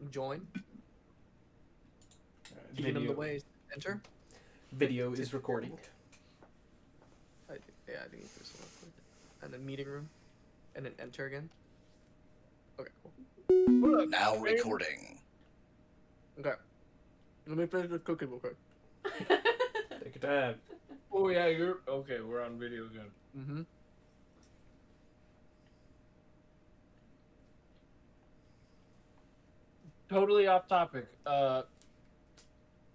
/join. Giving them the Video. ways. Enter. Video is recording. I think it's this one. And then meeting room. And then enter again. Okay, cool. Now recording. Okay. Let me finish this cookie real quick. Take your time. Oh yeah, you're okay. We're on video again. Mm-hmm. Totally off topic.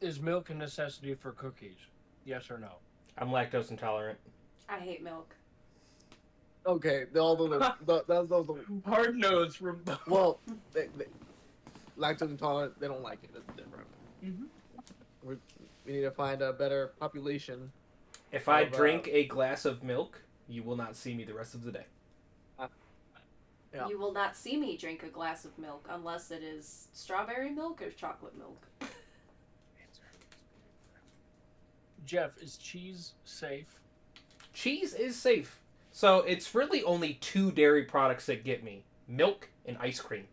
Is milk a necessity for cookies? Yes or no? I'm lactose intolerant. I hate milk. Okay, those Hard nose from. well, they lactose intolerant. They don't like it. It's different. Mm-hmm. We need to find a better population. If I drink a glass of milk, you will not see me the rest of the day. Yeah. You will not see me drink a glass of milk unless it is strawberry milk or chocolate milk. Jeff, is cheese safe? Cheese is safe. So it's really only two dairy products that get me. Milk and ice cream.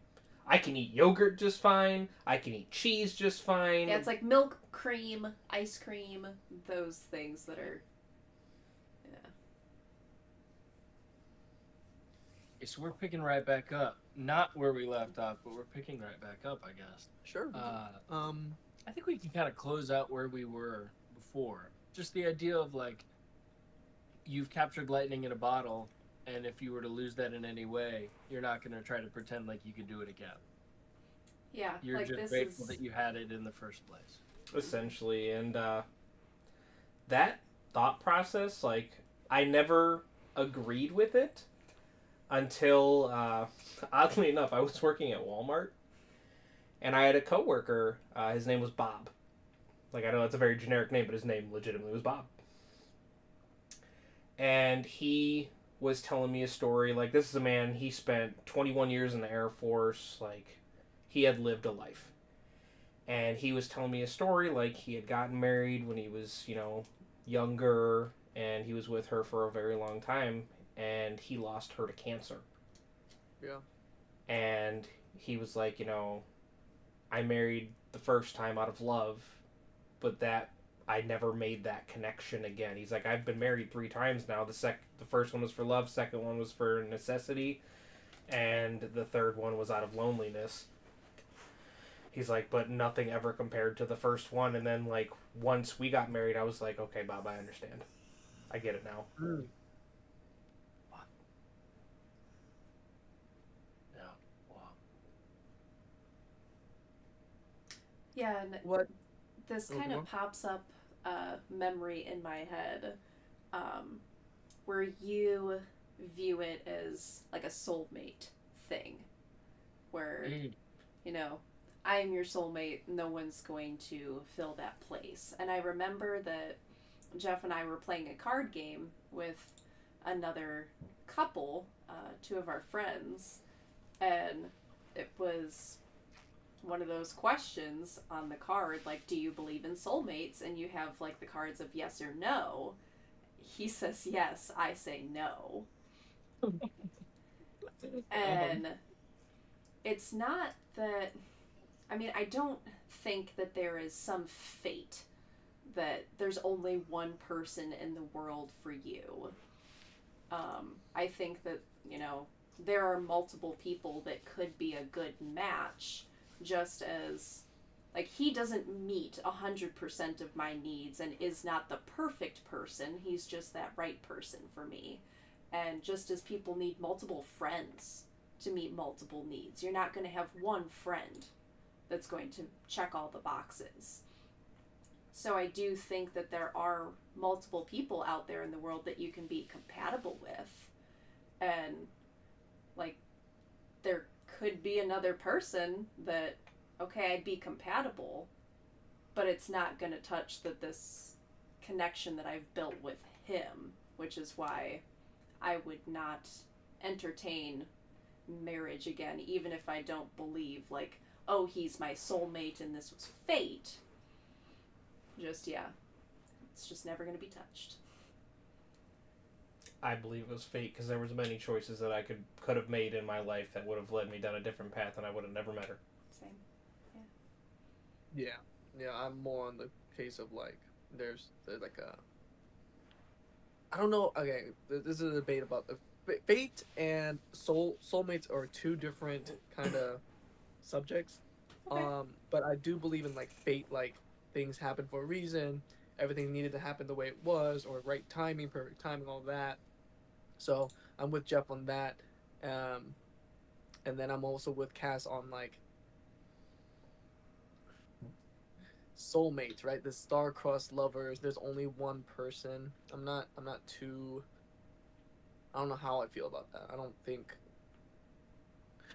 I can eat yogurt just fine. I can eat cheese just fine. Yeah, it's like milk, cream, ice cream, those things that are... Yeah. Okay, so we're picking right back up. Not where we left off, but we're picking right back up, I guess. Sure. I think we can kind of close out where we were before. Just the idea of, like, you've captured lightning in a bottle, and if you were to lose that in any way, you're not going to try to pretend like you could do it again. Yeah, You're like just this grateful is... that you had it in the first place. Essentially. And that thought process, like, I never agreed with it until, oddly enough, I was working at Walmart, and I had a coworker. His name was Bob. Like, I know that's a very generic name, but his name legitimately was Bob. And he was telling me a story. Like, this is a man, he spent 21 years in the Air Force. Like, he had lived a life. And he was telling me a story, like, he had gotten married when he was, younger, and he was with her for a very long time, and he lost her to cancer. Yeah. And he was like, I married the first time out of love, but that I never made that connection again. He's like, I've been married 3 times now. The first one was for love, second one was for necessity, and the third one was out of loneliness. He's like, but nothing ever compared to the first one. And then, like, once we got married, I was like, okay, Bob, I understand. I get it now. Yeah. Wow. Yeah, and What? this kind of pops up a memory in my head where you view it as like a soulmate thing where I am your soulmate, no one's going to fill that place. And I remember that Jeff and I were playing a card game with another couple, 2 of our friends, and it was one of those questions on the card, like, do you believe in soulmates? And you have, like, the cards of yes or no. He says yes, I say no. And it's not that... I mean, I don't think that there is some fate that there's only one person in the world for you. I think that, there are multiple people that could be a good match, just as, like, he doesn't meet 100% of my needs and is not the perfect person. He's just that right person for me. And just as people need multiple friends to meet multiple needs, you're not going to have one friend that's going to check all the boxes. So I do think that there are multiple people out there in the world that you can be compatible with. And, like, there could be another person that, okay, I'd be compatible, but it's not going to touch this connection that I've built with him, which is why I would not entertain marriage again, even if I don't believe, like, oh, he's my soulmate and this was fate. Just, yeah. It's just never going to be touched. I believe it was fate, because there was many choices that I could have made in my life that would have led me down a different path, and I would have never met her. Same. Yeah, I'm more on the case of like there's like a I don't know. Okay, this is a debate about the fate and soulmates are two different kind of subjects. Okay. But I do believe in like fate, like things happen for a reason. Everything needed to happen the way it was, or right timing, perfect timing, all that. So I'm with Jeff on that. Um, and then I'm also with Cass on like soulmates, right? The star-crossed lovers. There's only one person. I'm not too. I don't know how I feel about that. I don't think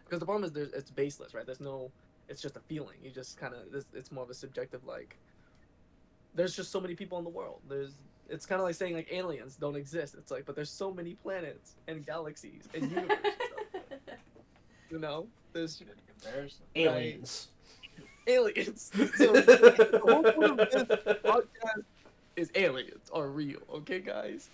because the problem is it's baseless, right? There's no. It's just a feeling. You just kind of. It's more of a subjective like. There's just so many people in the world. It's kind of like saying like aliens don't exist. It's like, but there's so many planets and galaxies and universes. You know, there's Good comparison. Aliens. aliens. So the whole point of this podcast is aliens are real. Okay, guys.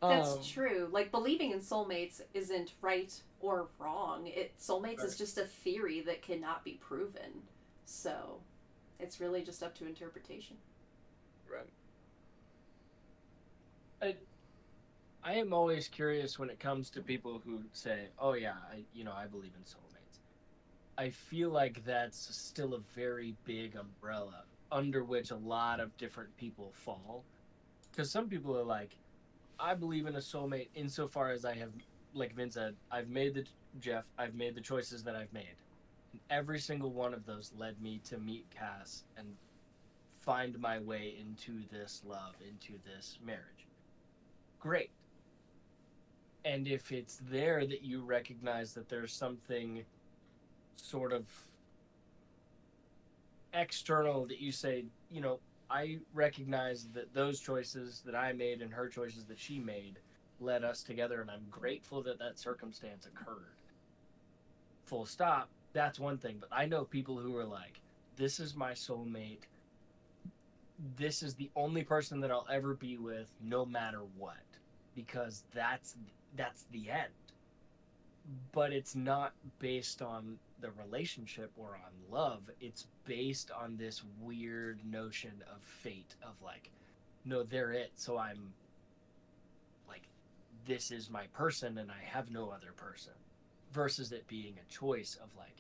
That's true. Like, believing in soulmates isn't right or wrong. Soulmates is Right. just a theory that cannot be proven. So, it's really just up to interpretation. Right. I am always curious when it comes to people who say, "Oh yeah, I believe in soulmates." I feel like that's still a very big umbrella under which a lot of different people fall. Because some people are like, "I believe in a soulmate insofar as I have, like Vince said, I've made the choices that I've made. And every single one of those led me to meet Cass and find my way into this love, into this marriage. Great. And if it's there that you recognize that there's something sort of external that you say, I recognize that those choices that I made and her choices that she made led us together, and I'm grateful that that circumstance occurred. Full stop. That's one thing. But I know people who are like, this is my soulmate. This is the only person that I'll ever be with, no matter what, because that's the end. But it's not based on the relationship or on love. It's based on this weird notion of fate, of like, no, they're it, so I'm like, this is my person and I have no other person, versus it being a choice of like,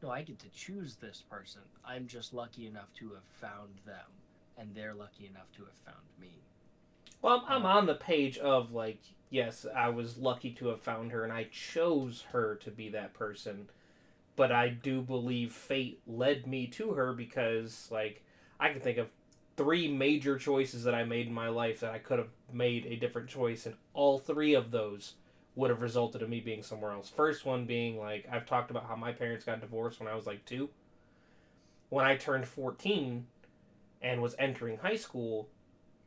no, I get to choose this person. I'm just lucky enough to have found them, and they're lucky enough to have found me. Well, I'm on the page of like, yes, I was lucky to have found her, and I chose her to be that person. But I do believe fate led me to her because, like, I can think of 3 major choices that I made in my life that I could have made a different choice, and all 3 of those would have resulted in me being somewhere else. First one being, like, I've talked about how my parents got divorced when I was, like, 2. When I turned 14 and was entering high school,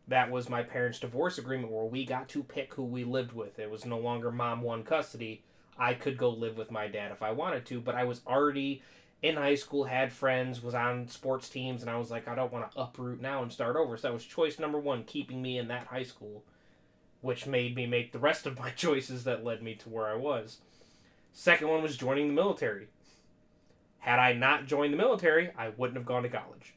that was my parents' divorce agreement where we got to pick who we lived with. It was no longer mom won custody. I could go live with my dad if I wanted to, but I was already in high school, had friends, was on sports teams, and I was like, I don't want to uproot now and start over. So that was choice number 1, keeping me in that high school, which made me make the rest of my choices that led me to where I was. Second one was joining the military. Had I not joined the military, I wouldn't have gone to college.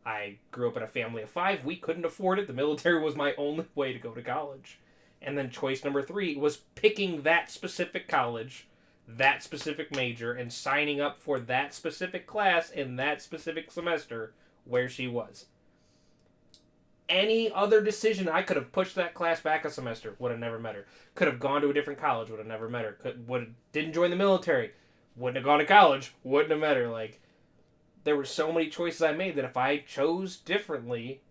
I grew up in a family of 5. We couldn't afford it. The military was my only way to go to college. And then choice number 3 was picking that specific college, that specific major, and signing up for that specific class in that specific semester where she was. Any other decision, I could have pushed that class back a semester, would have never met her. Could have gone to a different college, would have never met her. Didn't join the military, wouldn't have gone to college, wouldn't have met her. Like, there were so many choices I made that if I chose differently,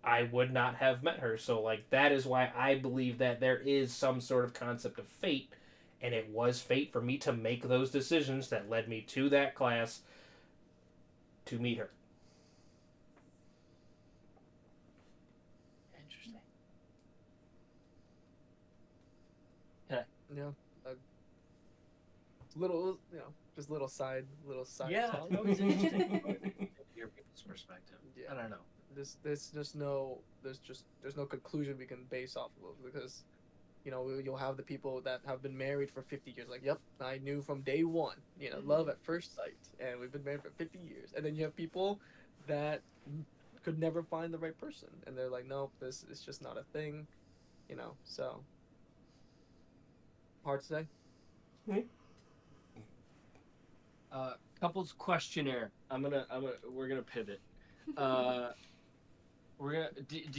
I would not have met her. So, like, that is why I believe that there is some sort of concept of fate, and it was fate for me to make those decisions that led me to that class to meet her. Interesting. Yeah. Little, just little side Yeah, talk. it's always interesting to hear people's perspective. Yeah. I don't know. There's no conclusion we can base off of because You'll have the people that have been married for 50 years. Like, yep, I knew from day one. Love at first sight, and we've been married for 50 years. And then you have people that could never find the right person, and they're like, nope, this is just not a thing. So hard to say. Couples questionnaire. We're gonna pivot. Do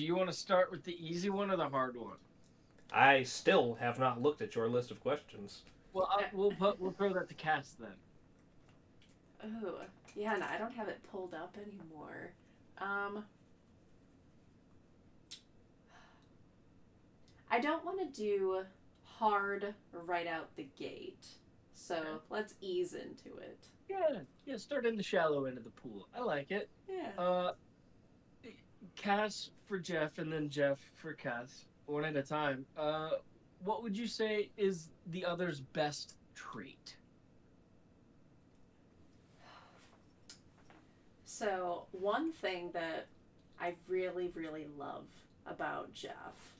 you want to start with the easy one or the hard one? I still have not looked at your list of questions. Well, we'll throw that to Cass then. Oh, yeah, no, I don't have it pulled up anymore. I don't want to do hard right out the gate, so let's ease into it. Yeah, start in the shallow end of the pool. I like it. Yeah. Cass for Jeff, and then Jeff for Cass, one at a time. What would you say is the other's best trait? So, one thing that I really, really love about Jeff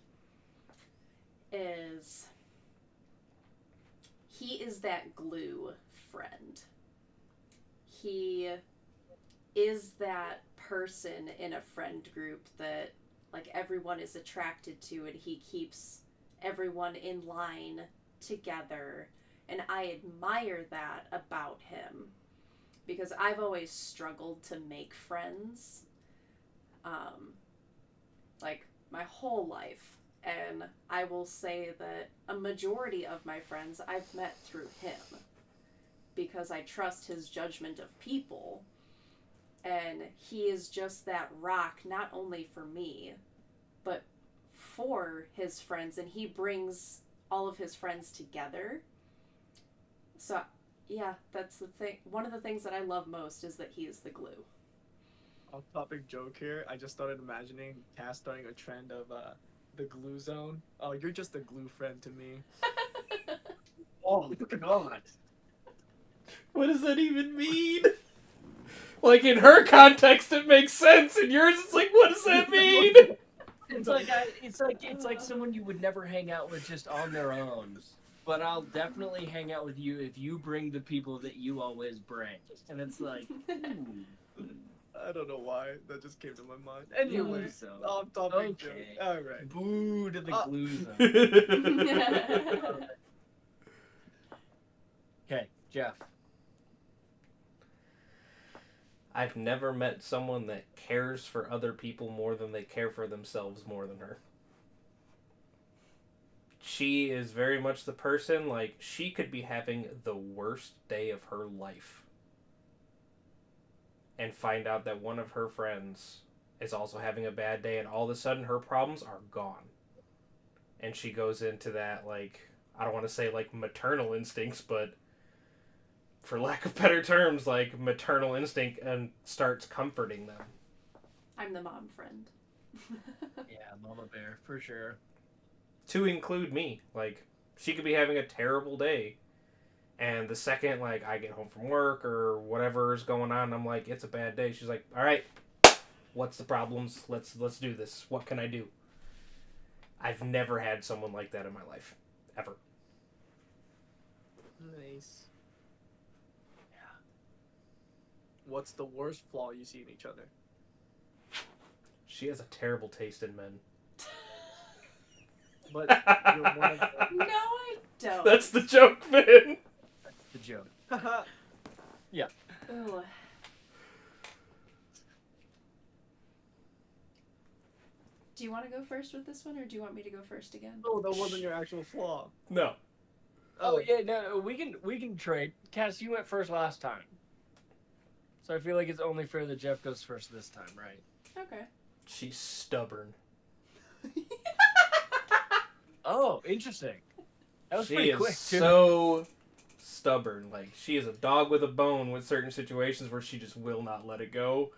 is he is that glue friend. He is that person in a friend group that like everyone is attracted to, and he keeps everyone in line together, and I admire that about him because I've always struggled to make friends like my whole life, and I will say that a majority of my friends I've met through him because I trust his judgment of people. And he is just that rock, not only for me, but for his friends. And he brings all of his friends together. So, yeah, that's the thing. One of the things that I love most is that he is the glue. Off-topic joke here. I just started imagining Cass starting a trend of the glue zone. Oh, you're just a glue friend to me. Oh, God. What does that even mean? Like, in her context, it makes sense. In yours, it's like, what does that mean? It's like someone you would never hang out with just on their own. But I'll definitely hang out with you if you bring the people that you always bring. And it's like, I don't know why. That just came to my mind. Anyway, Anyway, so off-topic joke. All right. Boo to the glue zone. Okay, Jeff. I've never met someone that cares for other people more than they care for themselves more than her. She is very much the person, like, she could be having the worst day of her life and find out that one of her friends is also having a bad day, and all of a sudden her problems are gone. And she goes into that, like, I don't want to say, like, maternal instincts, but for lack of better terms, like, maternal instinct, and starts comforting them. I'm the mom friend. Yeah, Mama Bear, for sure. To include me. Like, she could be having a terrible day, and the second, like, I get home from work or whatever is going on, I'm like, it's a bad day. She's like, all right, what's the problems? Let's do this. What can I do? I've never had someone like that in my life. Ever. Nice. Yeah. What's the worst flaw you see in each other? She has a terrible taste in men. But you're one of them. No, I don't. That's the joke, Finn. That's the joke. Ooh. Do you want to go first with this one, or do you want me to go first again? Oh, that wasn't your actual flaw. No. Oh yeah, no, we can trade. Cass, you went first last time, so I feel like it's only fair that Jeff goes first this time, right? Okay. She's stubborn. Oh, interesting. That was She pretty is quick too. so stubborn. Like, she is a dog with a bone with certain situations where she just will not let it go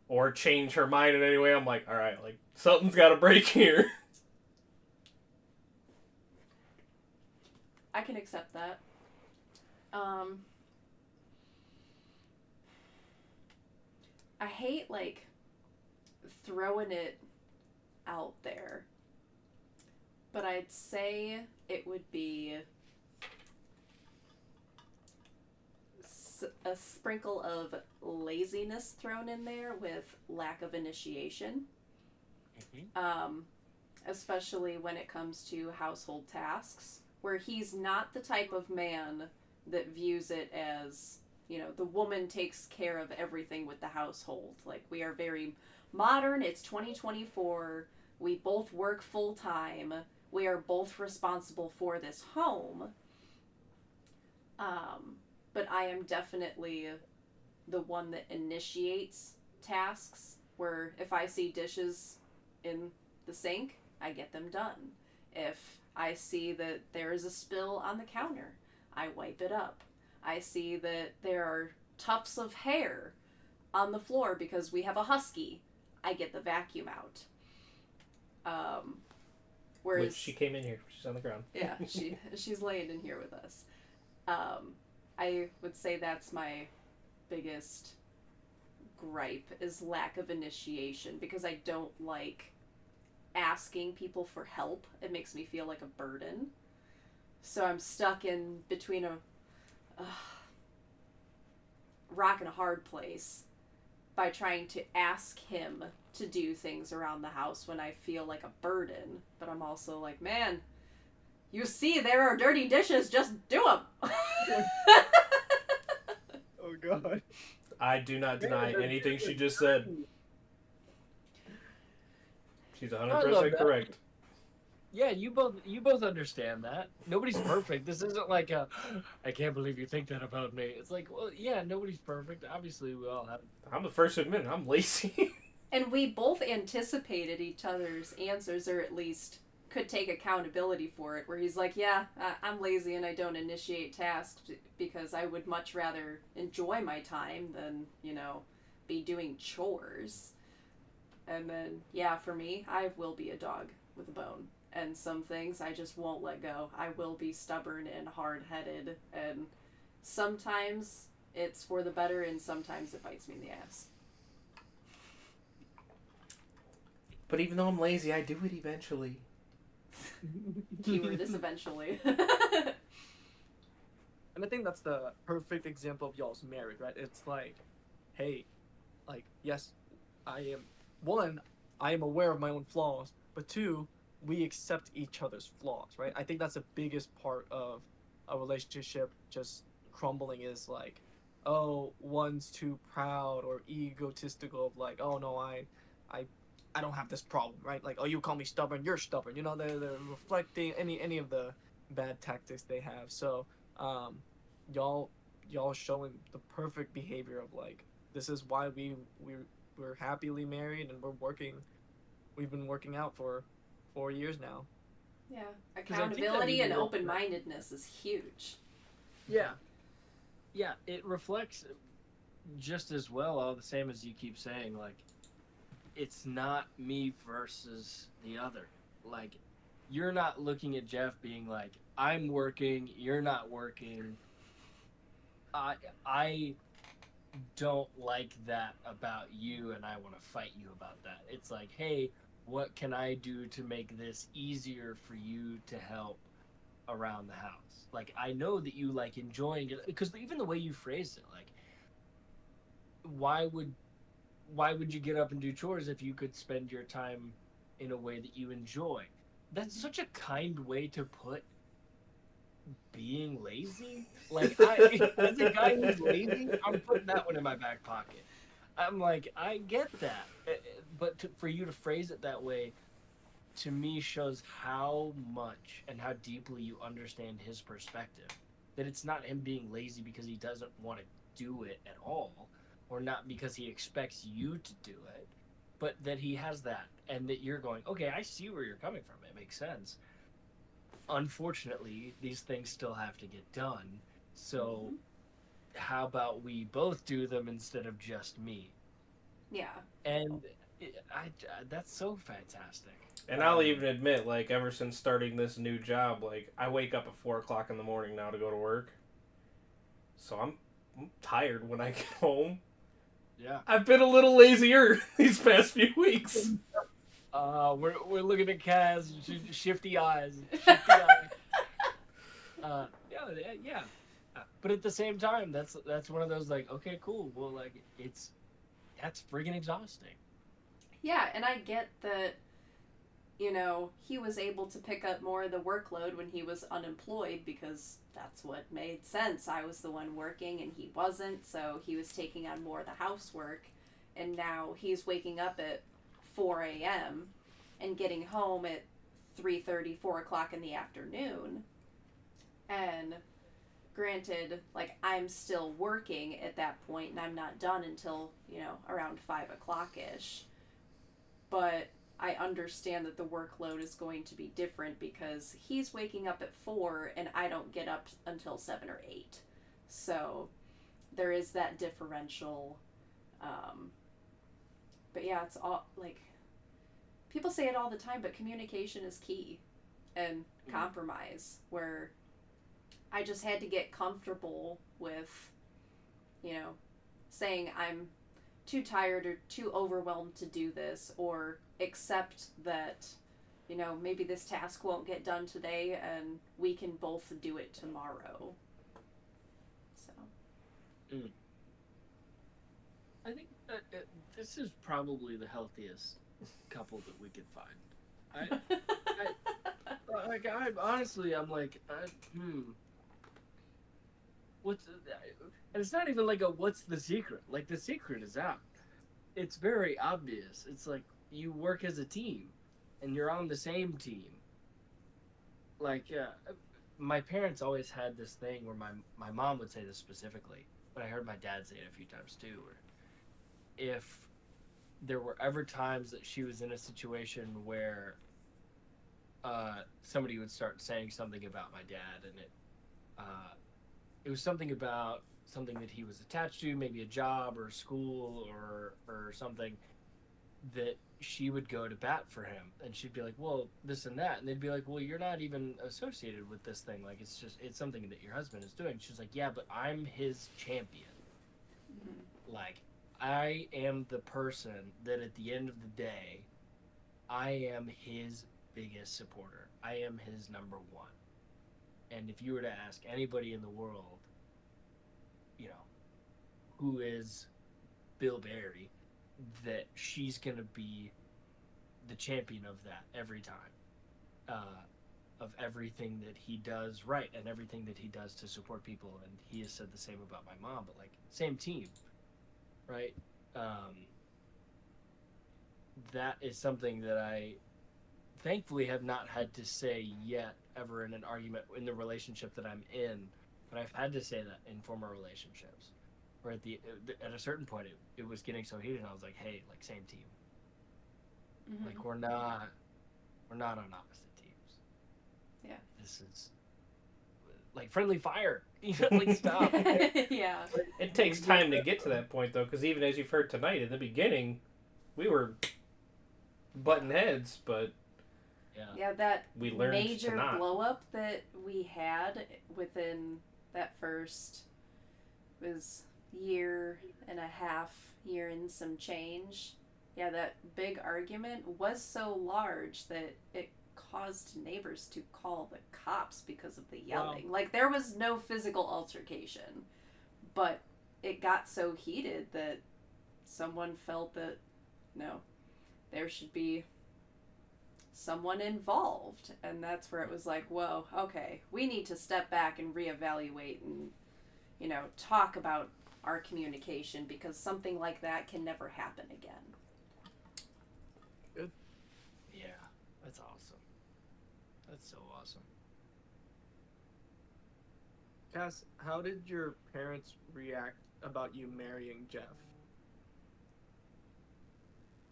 or change her mind in any way. I'm like, all right, like, something's got to break here. I can accept that. I hate, like, throwing it out there, But I'd say it would be a sprinkle of laziness thrown in there with lack of initiation. Mm-hmm. Especially when it comes to household tasks, where he's not the type of man that views it as, the woman takes care of everything with the household. Like, we are very modern, it's 2024, we both work full time, we are both responsible for this home. But I am definitely the one that initiates tasks, where if I see dishes in the sink, I get them done. If I see that there is a spill on the counter, I wipe it up. I see that there are tufts of hair on the floor because we have a husky, I get the vacuum out. Whereas Which she came in here. She's on the ground. yeah, she's laying in here with us. I would say that's my biggest gripe is lack of initiation, because I don't like asking people for help. It makes me feel like a burden. So I'm stuck in between a rock and a hard place by trying to ask him to do things around the house when I feel like a burden. But I'm also like, man, you see there are dirty dishes, just do them. Oh god. I do not deny anything she just said. She's I love 100% that. correct. Yeah, you both understand that. Nobody's perfect. This isn't like a I can't believe you think that about me. It's like, well, yeah, nobody's perfect. Obviously, we all have. I'm the first to admit it. I'm lazy. And we both anticipated each other's answers, or at least could take accountability for it, where he's like, yeah, I'm lazy and I don't initiate tasks because I would much rather enjoy my time than, be doing chores. And then, yeah, for me, I will be a dog with a bone. And some things I just won't let go. I will be stubborn and hard-headed, and sometimes it's for the better and sometimes it bites me in the ass. But even though I'm lazy, I do it eventually. Keyword is eventually. And I think that's the perfect example of y'all's marriage, right? It's like, hey, like, yes, I am aware of my own flaws, but two, we accept each other's flaws, right? I think that's the biggest part of a relationship just crumbling is like, oh, one's too proud or egotistical of like, oh no, I, I don't have this problem, right? Like, oh, you call me stubborn, you're stubborn. They're reflecting any of the bad tactics they have. So, y'all showing the perfect behavior of like, this is why we're happily married and we've been working out for 4 years now. Yeah, 'Cause I think that accountability and even open-mindedness is huge. Yeah, yeah, it reflects just as well, all the same as you keep saying. Like, it's not me versus the other. Like, you're not looking at Jeff being like, I'm working, you're not working. I don't like that about you, and I want to fight you about that. It's like, hey, what can I do to make this easier for you to help around the house? Like, I know that you like enjoying it, because even the way you phrased it, like, why would you get up and do chores if you could spend your time in a way that you enjoy? That's such a kind way to put being lazy. Like, as a guy who's lazy, I'm putting that one in my back pocket. I'm like, I get that, but for you to phrase it that way, to me, shows how much and how deeply you understand his perspective. That it's not him being lazy because he doesn't want to do it at all, or not because he expects you to do it, but that he has that, and that you're going, okay, I see where you're coming from. It makes sense. Unfortunately, these things still have to get done. So, how about we both do them instead of just me? Yeah. And that's so fantastic. And I'll even admit, like, ever since starting this new job, like, I wake up at 4 o'clock in the morning now to go to work. So I'm tired when I get home. Yeah. I've been a little lazier these past few weeks. We're looking at Kaz, shifty eyes, shifty eyes. Yeah. But at the same time, that's one of those like, okay, cool. Well, like that's friggin' exhausting. Yeah, and I get that, he was able to pick up more of the workload when he was unemployed because that's what made sense. I was the one working and he wasn't, so he was taking on more of the housework. And now he's waking up at 4 a.m. and getting home at 3:30, 4 o'clock in the afternoon. And granted, like, I'm still working at that point and I'm not done until, around 5 o'clock ish. But I understand that the workload is going to be different because he's waking up at 4 and I don't get up until 7 or 8. So there is that differential. But yeah, it's all like, people say it all the time, but communication is key, and compromise, where I just had to get comfortable with, saying I'm too tired or too overwhelmed to do this, or accept that, maybe this task won't get done today and we can both do it tomorrow. So. I think that this is probably the healthiest couple that we could find. And it's not even like what's the secret? Like, the secret is out. It's very obvious. It's like you work as a team, and you're on the same team. Like, my parents always had this thing where my mom would say this specifically, but I heard my dad say it a few times too, where if there were ever times that she was in a situation where somebody would start saying something about my dad, and it was something about something that he was attached to, maybe a job or a school or something, that she would go to bat for him, and she'd be like, well, this and that, and they'd be like, well, you're not even associated with this thing, like, it's something that your husband is doing. She's like, yeah, but I'm his champion. Mm-hmm. Like, I am the person that at the end of the day, I am his biggest supporter. I am his number one. And if you were to ask anybody in the world, who is Bill Berry, that she's going to be the champion of that every time, of everything that he does right and everything that he does to support people. And he has said the same about my mom, but like, same team, right? That is something that I thankfully have not had to say yet ever in an argument in the relationship that I'm in, but I've had to say that in former relationships, where at a certain point it was getting so heated, and I was like, hey, like, same team. Mm-hmm. Like, we're not on opposite teams. Yeah. This is like friendly fire. Like, stop. Yeah. It takes time to get to that point, though, because even as you've heard tonight, in the beginning, we were butting heads, but yeah, that we learned major to not. blow up that we had within that first was year and and some change. Yeah, that big argument was so large that it caused neighbors to call the cops because of the yelling. Wow. Like, there was no physical altercation, but it got so heated that someone felt that, there should be someone involved. And that's where it was like, whoa, okay, we need to step back and reevaluate and, talk about our communication, because something like that can never happen again. Good. Yeah, that's awesome. That's so awesome. Cass, how did your parents react about you marrying Jeff?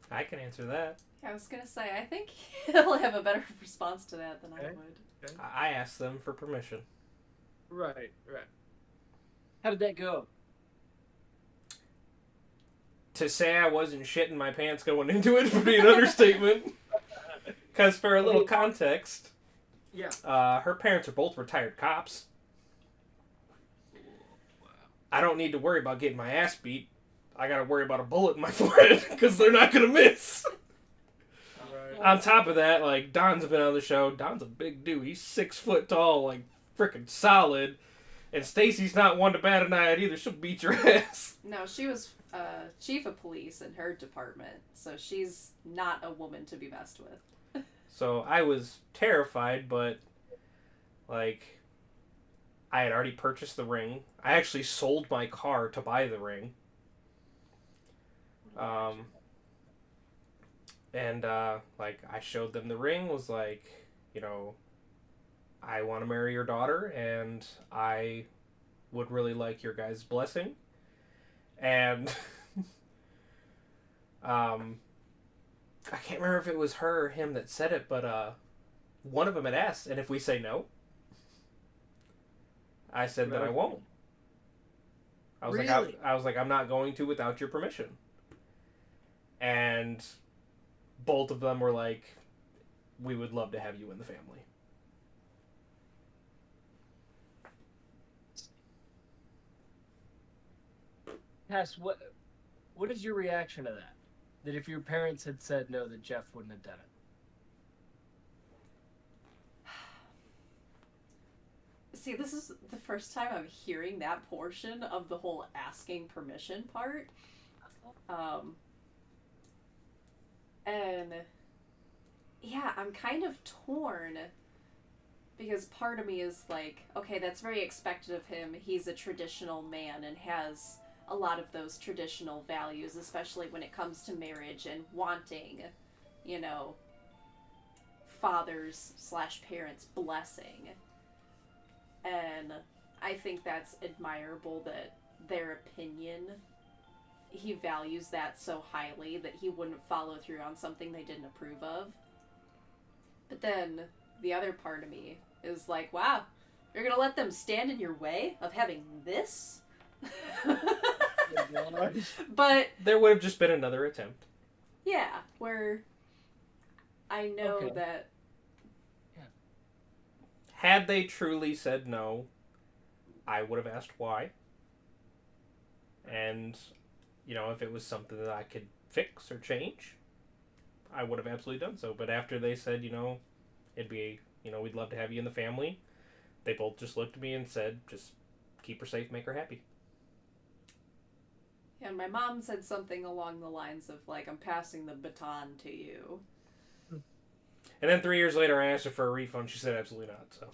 I can answer that. I was going to say, I think he'll have a better response to that than I would. Okay. I asked them for permission. Right. How did that go? To say I wasn't shitting my pants going into it would be an understatement. Because for a little context, her parents are both retired cops. Wow. I don't need to worry about getting my ass beat. I gotta worry about a bullet in my forehead, because they're not gonna miss. on top of that, like, Don's been on the show. Don's a big dude. He's 6 foot tall, like, freaking solid. And Stacy's not one to bat an eye at either. She'll beat your ass. No, she was chief of police in her department, so she's not a woman to be messed with. So I was terrified, but, like, I had already purchased the ring. I actually sold my car to buy the ring. And, like, I showed them the ring, was like, you know, I want to marry your daughter, and I would really like your guys' blessing. And, I can't remember if it was her or him that said it, but, one of them had asked, and if we say no? I said that I won't. I was Really? I was like, I'm not going to without your permission. And both of them were like, we would love to have you in the family. Tess, what is your reaction to that? That if your parents had said no, that Jeff wouldn't have done it? See, this is the first time I'm hearing that portion of the whole asking permission part. And yeah, I'm kind of torn because part of me is like, okay, that's very expected of him. He's a traditional man and has a lot of those traditional values, especially when it comes to marriage and wanting, you know, fathers/parents' blessing. And I think that's admirable that their opinion, he values that so highly that he wouldn't follow through on something they didn't approve of. But then the other part of me is like, wow, you're going to let them stand in your way of having this? But there would have just been another attempt. Yeah, where I know Okay. that Had they truly said no, I would have asked why. And, you know, if it was something that I could fix or change, I would have absolutely done so. But after they said, you know, it'd be, you know, we'd love to have you in the family, they both just looked at me and said, just keep her safe, make her happy. and my mom said something along the lines of like, I'm passing the baton to you. And then 3 years later, I asked her for a refund. She said absolutely not. So.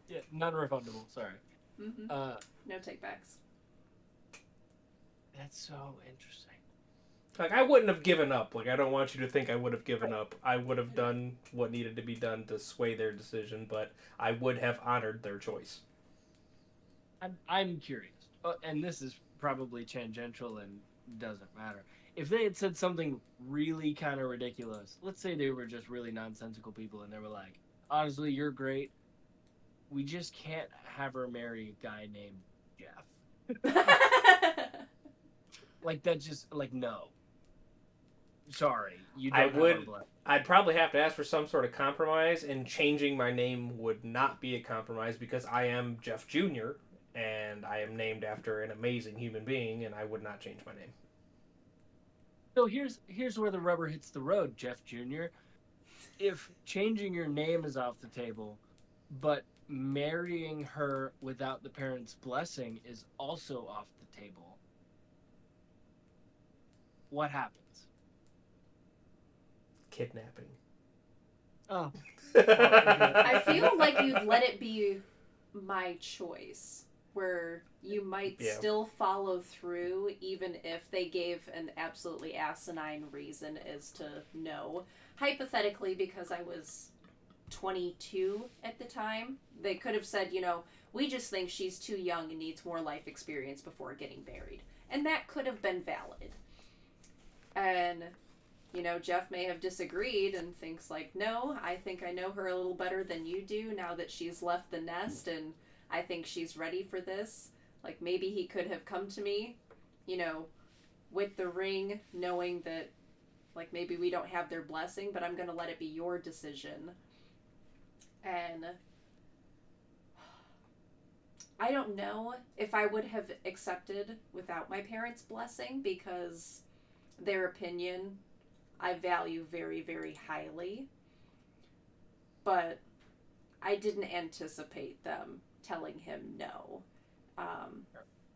Yeah, non-refundable. Sorry. Mm-hmm. No takebacks. That's so interesting. Like, I wouldn't have given up. Like, I don't want you to think I would have given up. I would have done what needed to be done to sway their decision, but I would have honored their choice. I'm curious, and this is probably tangential and doesn't matter. If they had said something really kind of ridiculous, let's say they were just really nonsensical people and they were like, honestly, you're great. We just can't have her marry a guy named Jeff. Like, that just, like, no. Sorry. You don't have our blood. I'd probably have to ask for some sort of compromise, and changing my name would not be a compromise because I am Jeff Jr., and I am named after an amazing human being, and I would not change my name. So here's where the rubber hits the road, Jeff Jr. If changing your name is off the table, but marrying her without the parents' blessing is also off the table, what happens? Kidnapping. Oh. I feel like you'd let it be my choice, where you might still follow through even if they gave an absolutely asinine reason as to no. Hypothetically, because I was 22 at the time, they could have said, you know, we just think she's too young and needs more life experience before getting married. And that could have been valid. And, you know, Jeff may have disagreed and thinks like, no, I think I know her a little better than you do now that she's left the nest and I think she's ready for this. Like, maybe he could have come to me, you know, with the ring, knowing that, like, maybe we don't have their blessing, but I'm going to let it be your decision. And I don't know if I would have accepted without my parents' blessing, because their opinion I value very, very highly, but I didn't anticipate them telling him no. Um,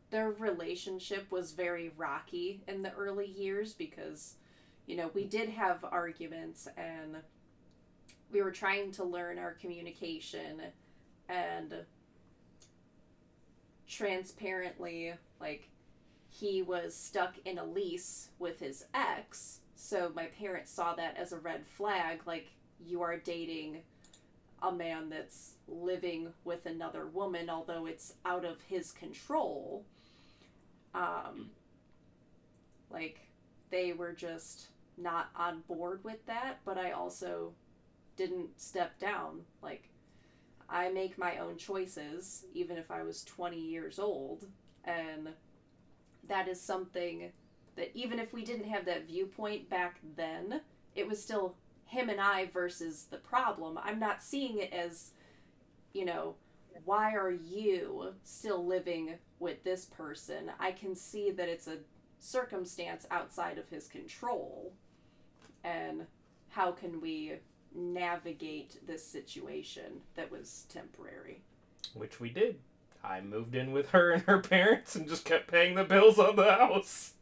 their relationship was very rocky in the early years because, we did have arguments and we were trying to learn our communication and transparently, like, he was stuck in a lease with his ex, so my parents saw that as a red flag, like, you are dating a man that's living with another woman, although it's out of his control. Um, like, they were just not on board with that, but I also didn't step down. Like, I make my own choices, even if I was 20 years old, and that is something that even if we didn't have that viewpoint back then, it was still him and I versus the problem. I'm not seeing it as, why are you still living with this person? I can see that it's a circumstance outside of his control. And how can we navigate this situation that was temporary? Which we did. I moved in with her and her parents and just kept paying the bills on the house.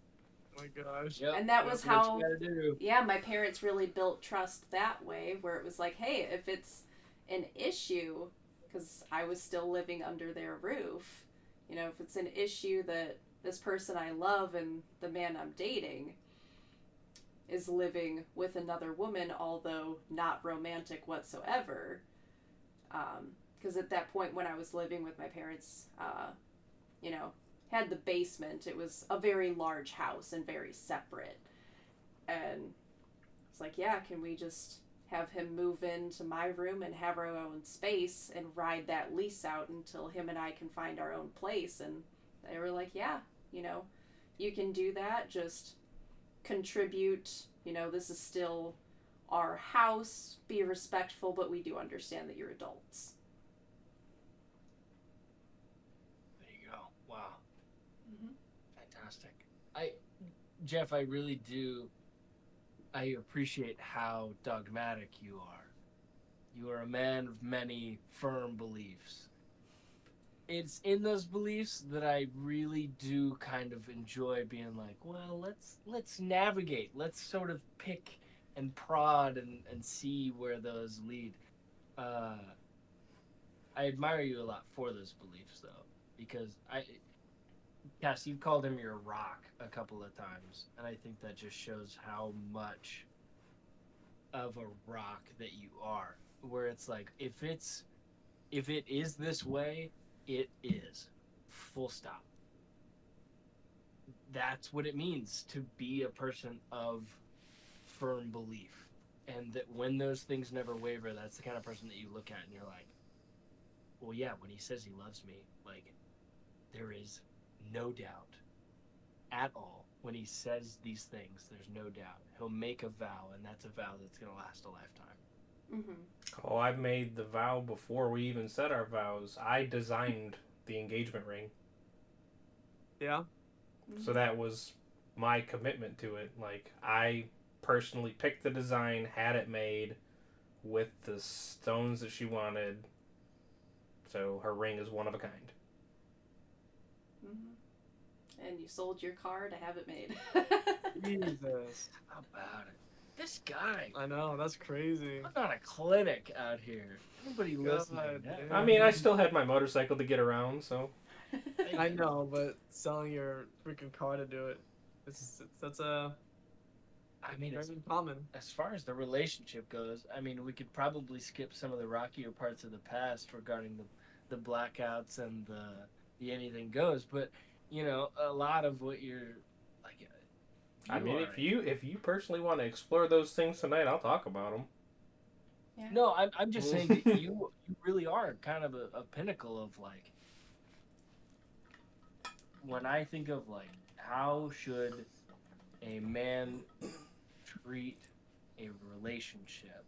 Oh my gosh. Yep, And that was that's what how, you gotta do. yeah, my parents really built trust that way, where it was like, hey, if it's an issue, because I was still living under their roof, if it's an issue that this person I love and the man I'm dating is living with another woman, although not romantic whatsoever, because at that point when I was living with my parents, had the basement. It was a very large house and very separate. And it's like, yeah, can we just have him move into my room and have our own space and ride that lease out until him and I can find our own place? And they were like, yeah, you can do that. Just contribute. This is still our house. Be respectful, but we do understand that you're adults. There you go. Wow. Mm-hmm. Fantastic. Jeff, I really do. I appreciate how dogmatic you are. You are a man of many firm beliefs. It's in those beliefs that I really do kind of enjoy being like, well, let's navigate. Let's sort of pick and prod and see where those lead. I admire you a lot for those beliefs, though, because Cass, you've called him your rock a couple of times, and I think that just shows how much of a rock that you are. Where it's like, if it is this way, it is. Full stop. That's what it means to be a person of firm belief. And that when those things never waver, that's the kind of person that you look at and you're like, well, yeah, when he says he loves me, like, there is no doubt at all. When he says these things, there's no doubt. He'll make a vow, and that's a vow that's going to last a lifetime. Mm-hmm. Oh, I made the vow before we even said our vows. I designed the engagement ring. Yeah. So that was my commitment to it. Like, I personally picked the design, had it made with the stones that she wanted. So her ring is one of a kind. Mm-hmm. And you sold your car to have it made. Jesus. How about it? This guy. I know, that's crazy. Put on a clinic out here. Anybody listening? damn. I mean, I still had my motorcycle to get around, so. I know, but selling your freaking car to do it, that's a I mean, very common. as far as the relationship goes, I mean, we could probably skip some of the rockier parts of the past regarding the blackouts and the anything goes, but a lot of what you're like. I mean, if you personally want to explore those things tonight, I'll talk about them. Yeah. No, I'm just saying that you really are kind of a pinnacle of like. When I think of like how should a man treat a relationship,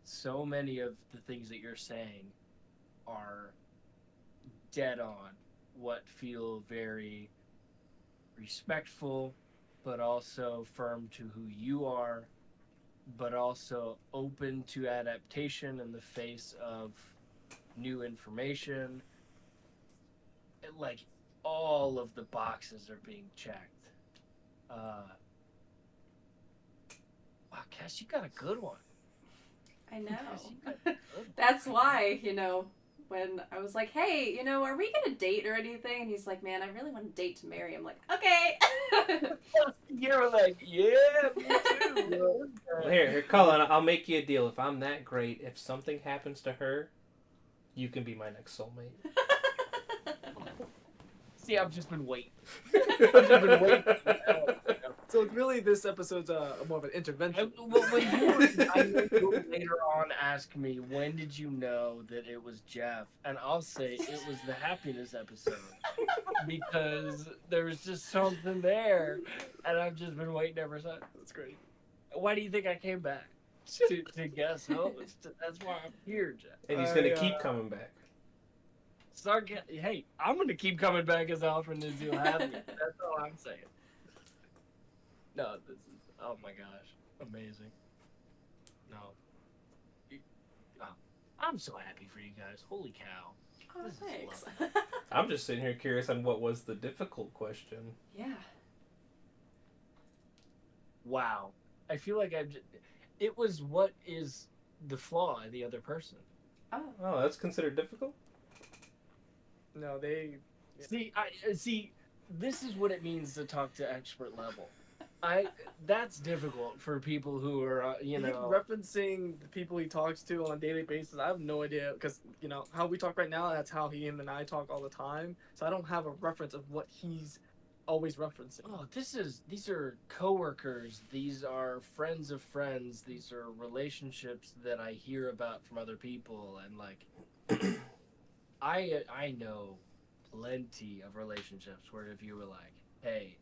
so many of the things that you're saying are dead on what feel very respectful but also firm to who you are, but also open to adaptation in the face of new information. Like, all of the boxes are being checked. Wow, Cass, you got a good one. I Cass, you got know. a good one. That's why, when I was like, hey, are we gonna date or anything? And he's like, man, I really want to date to marry. I'm like, okay. You're like, yeah, me too. Well, here, Colin, I'll make you a deal. If I'm that great, if something happens to her, you can be my next soulmate. See, I've just been waiting. So really, this episode's more of an intervention. Well, when you later on ask me, when did you know that it was Jeff? And I'll say it was the happiness episode. Because there was just something there. And I've just been waiting ever since. That's great. Why do you think I came back? To guess host. That's why I'm here, Jeff. And he's going to keep coming back. Hey, I'm going to keep coming back as often as you'll have me. That's all I'm saying. No, this is, oh my gosh, amazing. No. I'm so happy for you guys. Holy cow. Oh, This is thanks. I'm just sitting here curious on what was the difficult question. Yeah. Wow. I feel like it was what is the flaw in the other person. Oh. Oh, that's considered difficult? No, they. See, this is what it means to talk to expert level. That's difficult for people who are, He's referencing the people he talks to on a daily basis. I have no idea because how we talk right now. That's how him and I talk all the time. So I don't have a reference of what he's always referencing. Oh, these are coworkers. These are friends of friends. These are relationships that I hear about from other people, and like, I know plenty of relationships where if you were like, hey,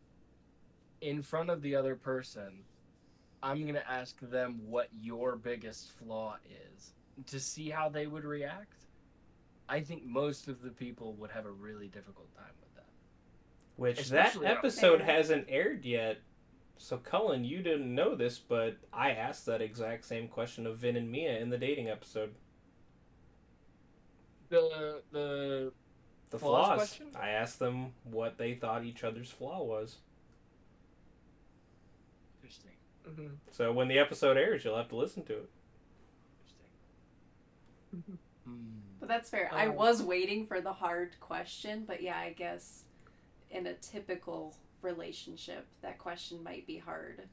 in front of the other person, I'm going to ask them what your biggest flaw is to see how they would react. I think most of the people would have a really difficult time with that. Which Especially that episode hasn't aired yet. So, Cullen, you didn't know this, but I asked that exact same question of Vin and Mia in the dating episode. The flaws. question? I asked them what they thought each other's flaw was. Interesting. Mm-hmm. So when the episode airs, you'll have to listen to it. Interesting. But that's fair. I was waiting for the hard question, but yeah, I guess in a typical relationship, that question might be hard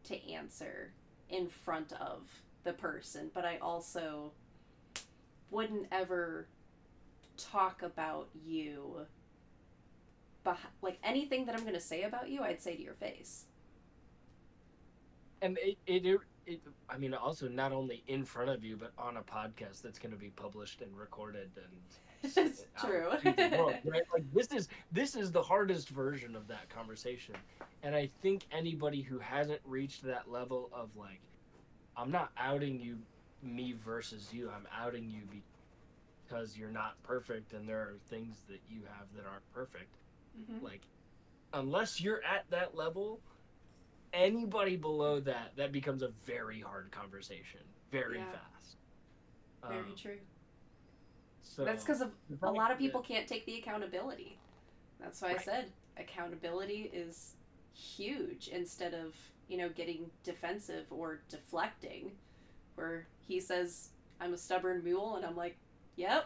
to answer in front of the person. But I also wouldn't ever talk about you, like anything that I'm going to say about you, I'd say to your face. And I mean, also not only in front of you, but on a podcast that's going to be published and recorded and It's true. to the world, right? Like this is the hardest version of that conversation, and I think anybody who hasn't reached that level of like, I'm not outing you, me versus you. I'm outing you because you're not perfect, and there are things that you have that aren't perfect. Mm-hmm. Like, unless you're at that level, anybody below that becomes a very hard conversation very fast. Very true. So that's because a lot of people can't take the accountability. That's why I said accountability is huge instead of getting defensive or deflecting, where he says I'm a stubborn mule and I'm like, yep,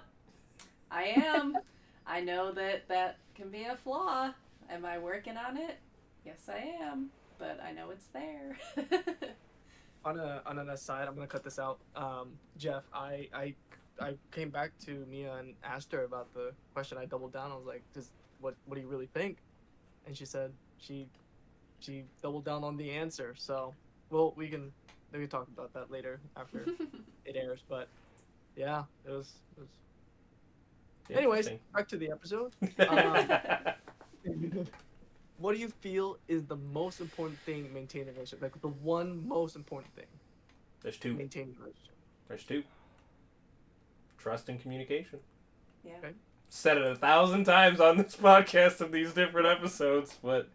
I am. I know that can be a flaw. Am I working on it? Yes, I am. But I know it's there. On an aside, I'm gonna cut this out. Jeff, I came back to Mia and asked her about the question. I doubled down. I was like, what do you really think? And she said she doubled down on the answer. So, we can talk about that later after it airs. But yeah, it was. Anyways, back to the episode. What do you feel is the most important thing maintaining a relationship? Like the one most important thing. There's two. Maintaining a relationship. There's two. Trust and communication. Yeah. Okay. Said it 1,000 times on this podcast of these different episodes, but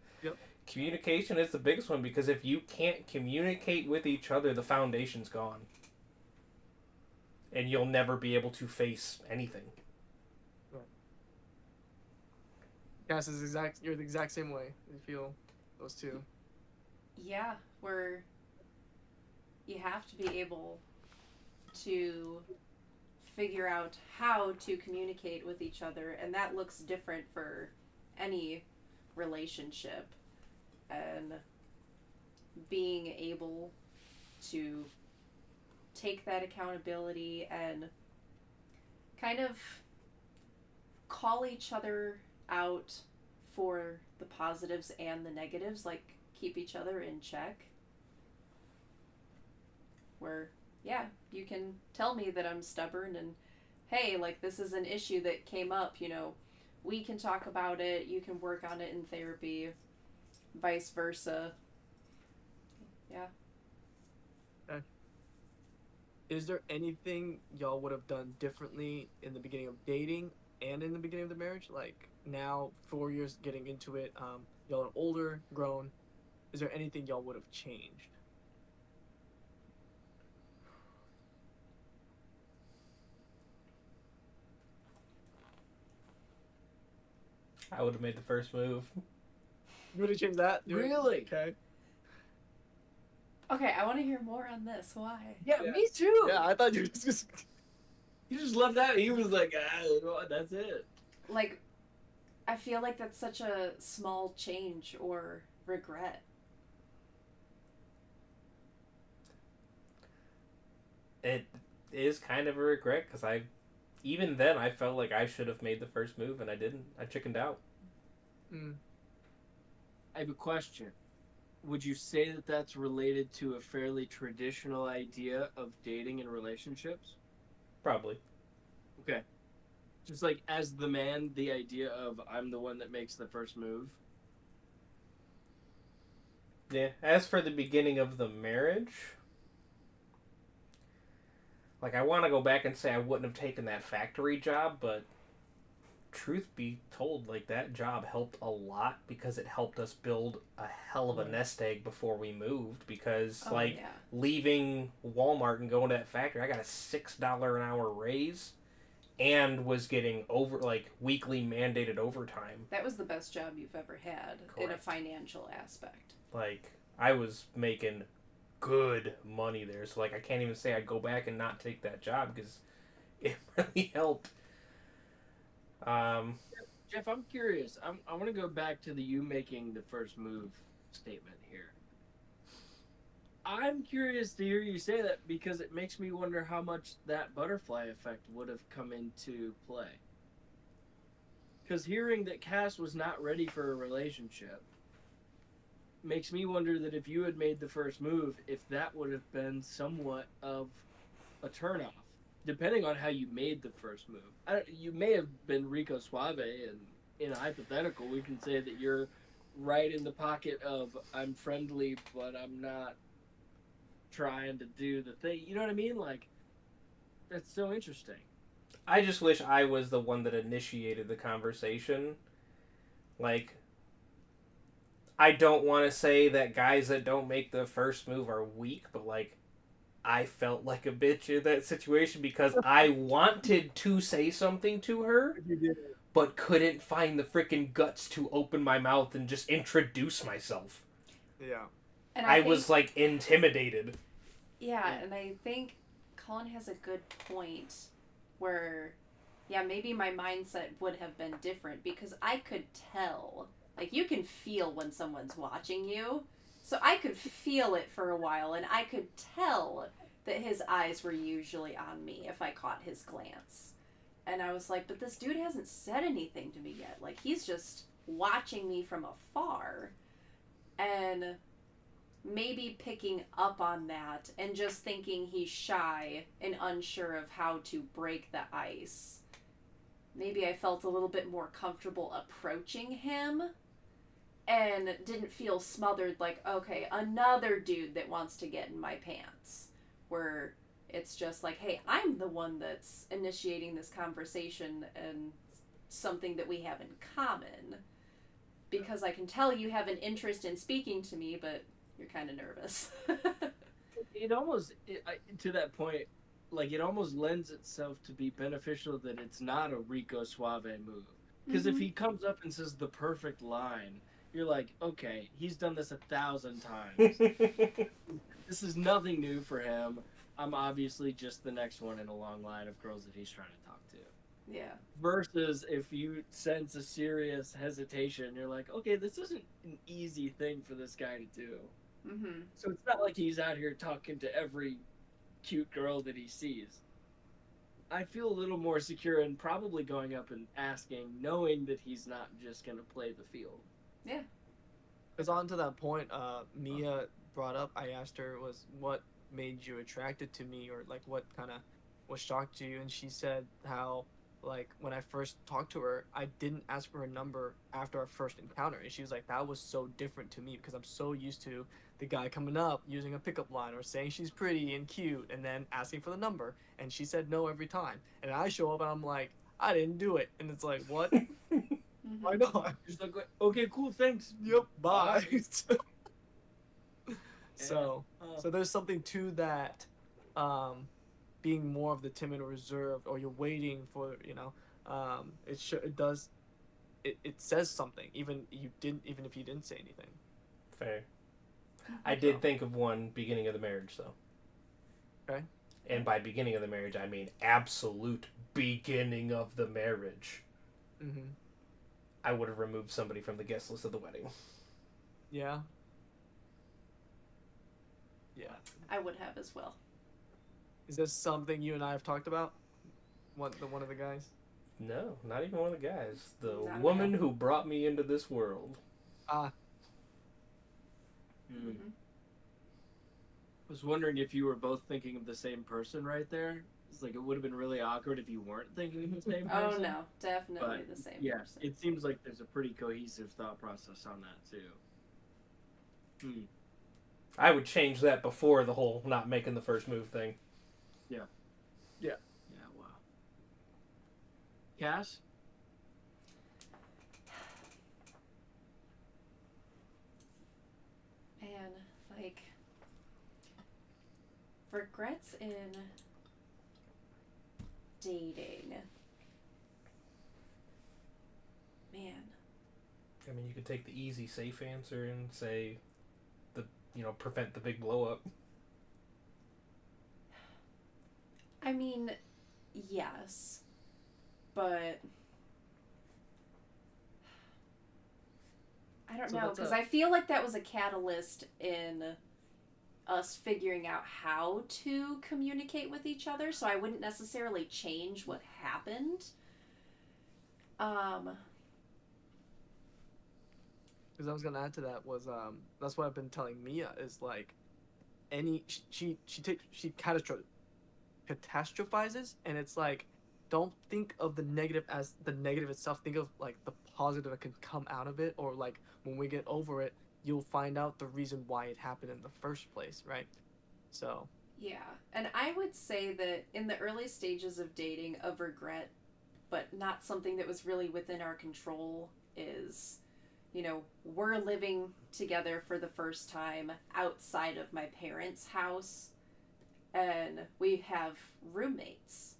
Communication is the biggest one, because if you can't communicate with each other, the foundation's gone. And you'll never be able to face anything. Cass is you're the exact same way. You feel those two. Yeah, where you have to be able to figure out how to communicate with each other, and that looks different for any relationship. And being able to take that accountability and kind of call each other out for the positives and the negatives, like keep each other in check. Where, yeah, you can tell me that I'm stubborn and, hey, like, this is an issue that came up, you know, we can talk about it, you can work on it in therapy, vice versa. Yeah. Okay. Is there anything y'all would have done differently in the beginning of dating and in the beginning of the marriage? Like, now, 4 years getting into it, y'all are older, grown. Is there anything y'all would have changed? I would have made the first move. You would have changed that? Really? Okay. Okay, I want to hear more on this. Why? Yeah, Yeah. me too. Yeah, I thought you were just... He just left that. He was like, that's it. Like, I feel like that's such a small change or regret. It is kind of a regret, because even then, I felt like I should have made the first move, and I didn't. I chickened out. I have a question. Would you say that that's related to a fairly traditional idea of dating and relationships? Probably. Okay. Just like, as the man, the idea of I'm the one that makes the first move. Yeah. As for the beginning of the marriage, like, I want to go back and say I wouldn't have taken that factory job, but truth be told, like, that job helped a lot, because it helped us build a hell of a nest egg before we moved, because leaving Walmart and going to that factory, I got a $6 an hour raise and was getting weekly mandated overtime. That was the best job you've ever had. Correct. In a financial aspect. Like, I was making good money there, so, like, I can't even say I'd go back and not take that job, because it really helped. Jeff, I'm curious. I want to go back to the you making the first move statement here. I'm curious to hear you say that, because it makes me wonder how much that butterfly effect would have come into play. Because hearing that Cass was not ready for a relationship makes me wonder that if you had made the first move, if that would have been somewhat of a turnoff. Depending on how you made the first move. You may have been Rico Suave, and in a hypothetical, we can say that you're right in the pocket of I'm friendly, but I'm not trying to do the thing. You know what I mean? Like, that's so interesting. I just wish I was the one that initiated the conversation. Like, I don't want to say that guys that don't make the first move are weak, but, like, I felt like a bitch in that situation, because I wanted to say something to her, but couldn't find the freaking guts to open my mouth and just introduce myself. Yeah. And I was, like, intimidated. Yeah, and I think Colin has a good point where, yeah, maybe my mindset would have been different, because I could tell. Like, you can feel when someone's watching you. So I could feel it for a while, and I could tell that his eyes were usually on me if I caught his glance. And I was like, but this dude hasn't said anything to me yet. Like, he's just watching me from afar. And maybe picking up on that and just thinking he's shy and unsure of how to break the ice. Maybe I felt a little bit more comfortable approaching him. And didn't feel smothered like, okay, another dude that wants to get in my pants. Where it's just like, hey, I'm the one that's initiating this conversation and something that we have in common. because I can tell you have an interest in speaking to me, but you're kind of nervous. It almost, to that point, like, it almost lends itself to be beneficial that it's not a Rico Suave move. Because if he comes up and says the perfect line, you're like, okay, he's done this 1,000 times. This is nothing new for him. I'm obviously just the next one in a long line of girls that he's trying to talk to. Yeah. Versus if you sense a serious hesitation, you're like, okay, this isn't an easy thing for this guy to do. Mm-hmm. So it's not like he's out here talking to every cute girl that he sees. I feel a little more secure in probably going up and asking, knowing that he's not just going to play the field. Yeah. Because on to that point, Mia brought up, I asked her, was what made you attracted to me, or like what kind of what shocked you, and she said how, like, when I first talked to her, I didn't ask for her number after our first encounter, and she was like, that was so different to me because I'm so used to the guy coming up using a pickup line or saying she's pretty and cute and then asking for the number, and she said no every time, and I show up and I'm like, I didn't do it, and it's like, what? Mm-hmm. Why not? Just like, okay, cool, thanks. Yep, bye. So, So there's something to that, being more of the timid or reserved, or you're waiting for, it does, it says something, even if you didn't say anything. Fair. I did think of one beginning of the marriage, though. Okay. And by beginning of the marriage, I mean absolute beginning of the marriage. Mm-hmm. I would have removed somebody from the guest list of the wedding. Yeah. Yeah. I would have as well. Is this something you and I have talked about? One of the guys? No, not even one of the guys. The Not woman me. who brought me into this world. Ah. Mm-hmm. I was wondering if you were both thinking of the same person right there. It's like it would have been really awkward if you weren't thinking of the same person. Oh no, definitely But, the same yeah, person. it seems like there's a pretty cohesive thought process on that too. I would change that before the whole not making the first move thing. Yeah, wow. Cass? And like regrets in dating. Man. I mean, you could take the easy, safe answer and say, prevent the big blow up. I mean, yes. But I don't know, because I feel like that was a catalyst in us figuring out how to communicate with each other, so I wouldn't necessarily change what happened. Because I was gonna add to that was, that's what I've been telling Mia is like, she catastrophizes, and it's like, don't think of the negative as the negative itself. Think of like the positive that can come out of it, or like when we get over it, you'll find out the reason why it happened in the first place, right? So Yeah, and I would say that in the early stages of dating, of regret, but not something that was really within our control, is, we're living together for the first time outside of my parents' house, and we have roommates,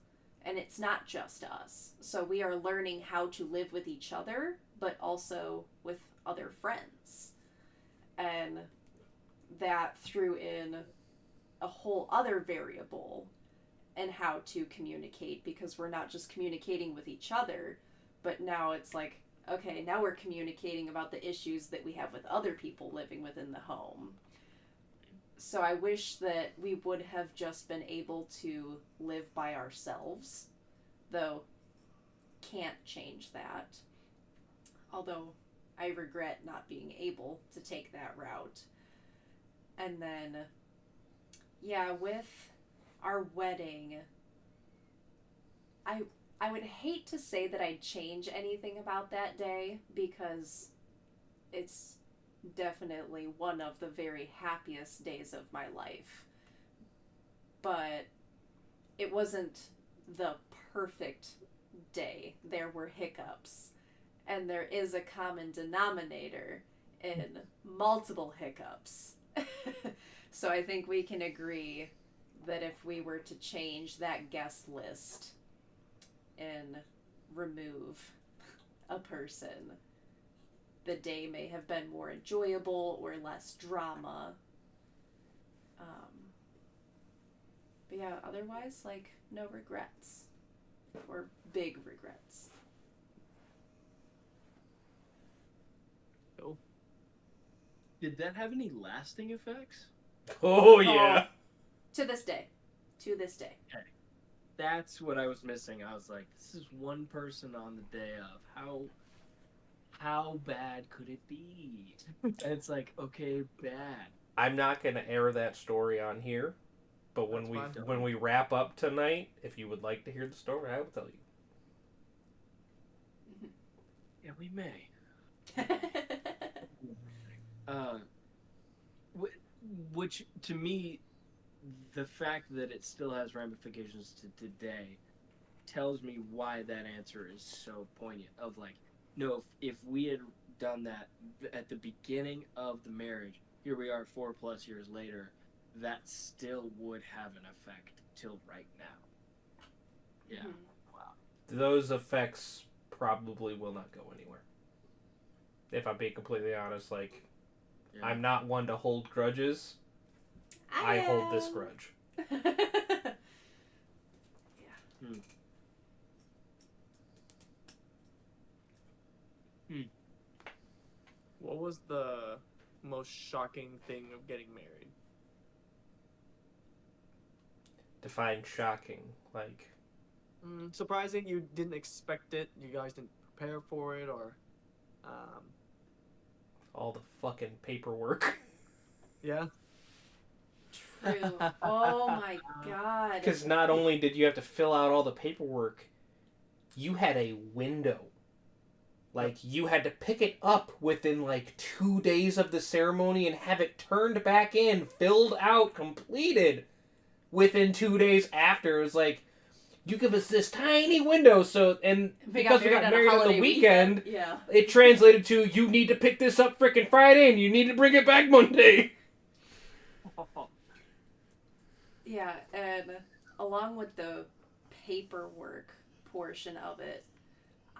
and it's not just us. So we are learning how to live with each other, but also with other friends. And that threw in a whole other variable in how to communicate, because we're not just communicating with each other, but now it's like, okay, now we're communicating about the issues that we have with other people living within the home. So I wish that we would have just been able to live by ourselves, though can't change that. Although I regret not being able to take that route. And then, yeah, with our wedding, I would hate to say that I'd change anything about that day, because it's definitely one of the very happiest days of my life. But it wasn't the perfect day. There were hiccups. and there is a common denominator in multiple hiccups. So I think we can agree that if we were to change that guest list and remove a person, the day may have been more enjoyable or less drama. But yeah, otherwise, like, no regrets. Or big regrets. Cool. Did that have any lasting effects? Oh yeah. To this day. To this day. That's what I was missing. I was like, this is one person on the day of. How bad could it be? And it's like, okay, bad. I'm not gonna air that story on here, but when That's fine. when we wrap up tonight, if you would like to hear the story, I will tell you. Yeah, we may. Which to me, the fact that it still has ramifications to today tells me why that answer is so poignant. Of like, no, if we had done that at the beginning of the marriage, here we are 4+ years later, that still would have an effect till right now. Yeah. Mhm. Wow. Those effects probably will not go anywhere. If I'm being completely honest, like, Yeah. I'm not one to hold grudges. I hold this grudge. What was the most shocking thing of getting married? Define shocking. Like, Surprising, you didn't expect it, you guys didn't prepare for it, or all the fucking paperwork. yeah. True. Oh my god. Because not only did you have to fill out all the paperwork, you had a window. Like, you had to pick it up within, like, 2 days of the ceremony and have it turned back in, filled out, completed within 2 days after. It was like, you give us this tiny window, so, and because we got married on the weekend, yeah, it translated to, you need to pick this up frickin' Friday and you need to bring it back Monday. Yeah, and along with the paperwork portion of it,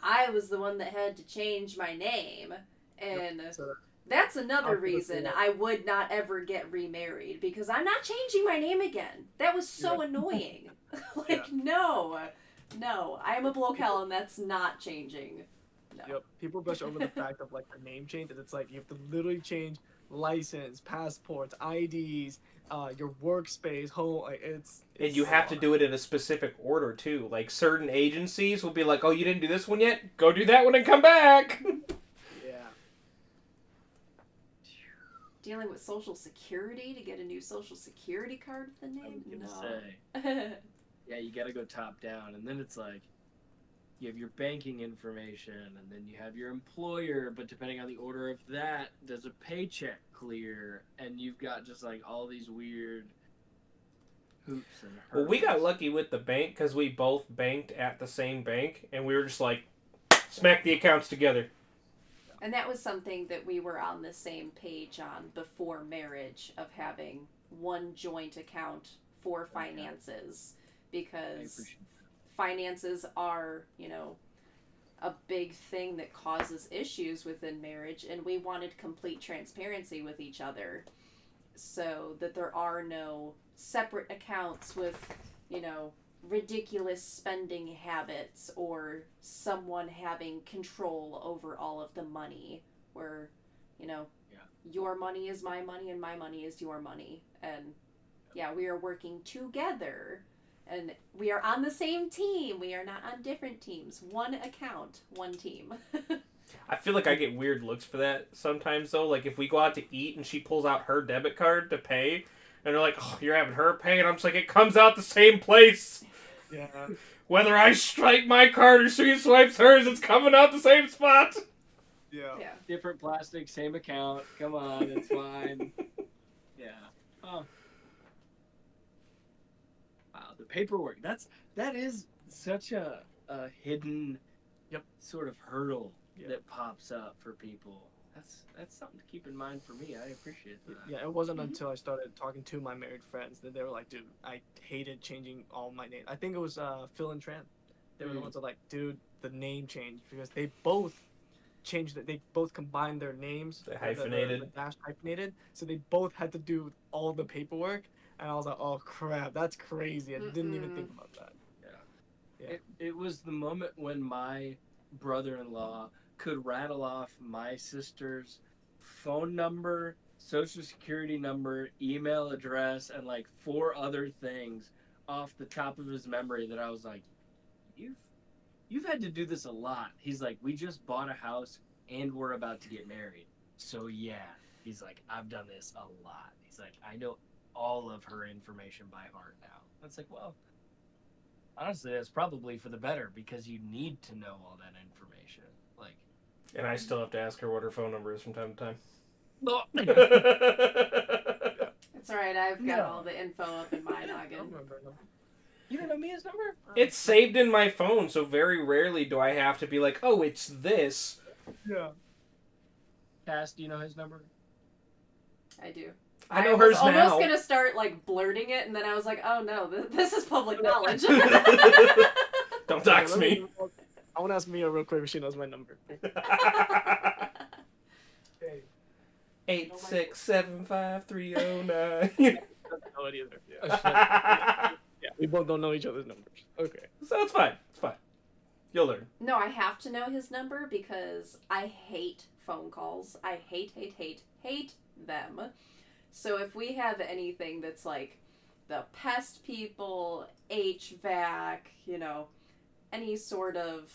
I was the one that had to change my name, and So that's another I'll put it reason there. I would not ever get remarried, because I'm not changing my name again. That was so annoying. Like, no, I am a Blokel, and that's not changing. No. Yep. People brush over the fact of like the name change, and it's like you have to literally change license, passports, IDs, your workspace, home. Like it's And you have to do it in a specific order, too. Like, certain agencies will be like, oh, you didn't do this one yet? Go do that one and come back! Yeah. Dealing with Social Security to get a new Social Security card with the I name? was No. gonna say. Yeah, you gotta go top down, and then it's like, you have your banking information, and then you have your employer, but depending on the order of that, does a paycheck clear, and you've got just like all these weird hoops and Well, we got hurdles. lucky with the bank because we both banked at the same bank, and we were just like, smack the accounts together. And that was something that we were on the same page on before marriage, of having one joint account for finances, because finances are, a big thing that causes issues within marriage, and we wanted complete transparency with each other so that there are no separate accounts with, ridiculous spending habits or someone having control over all of the money, where, your money is my money and my money is your money. And yeah, we are working together. And we are on the same team. We are not on different teams. One account, one team. I feel like I get weird looks for that sometimes, though. Like, if we go out to eat and she pulls out her debit card to pay, and they're like, oh, you're having her pay? And I'm just like, it comes out the same place. Yeah. Whether I strike my card or she swipes hers, it's coming out the same spot. Yeah. Yeah. Different plastic, same account. Come on, it's fine. Yeah. Oh. Wow, the paperwork. That is such a hidden Yep. sort of hurdle Yeah. that pops up for people. That's something to keep in mind for me. I appreciate that. Yeah, it wasn't Mhm. until I started talking to my married friends that they were like, dude, I hated changing all my names. I think it was Phil and Tran. They were the ones that like, dude, the name change because they both changed it. They both combined their names, They the hyphenated. dash hyphenated, so they both had to do all the paperwork. And I was like, oh crap, that's crazy. I didn't even think about that. Yeah. It was the moment when my brother-in-law could rattle off my sister's phone number, social security number, email address, and like 4 other things off the top of his memory that I was like, you've had to do this a lot. He's like, we just bought a house and we're about to get married. So yeah. He's like, I've done this a lot. He's like, I know all of her information by heart now. It's like, well, honestly, that's probably for the better because you need to know all that information. Like, And I still have to ask her what her phone number is from time to time. no. It's alright, I've got No. all the info up in my I don't noggin. remember. No. You don't know Mia's number? It's saved in my phone, so very rarely do I have to be like, oh, it's this. Yeah. Cass, do you know his number? I do. I know was hers almost now. gonna start like blurting it, and then I was like, "Oh no, this is public knowledge." Don't dox Okay, me. I want to ask Mia real quick if she knows my number. Okay. 8675309. Doesn't know it either. Yeah. Yeah, we both don't know each other's numbers. Okay. So it's fine. It's fine. You'll learn. No, I have to know his number because I hate phone calls. I hate them. So if we have anything that's like the pest people, HVAC, any sort of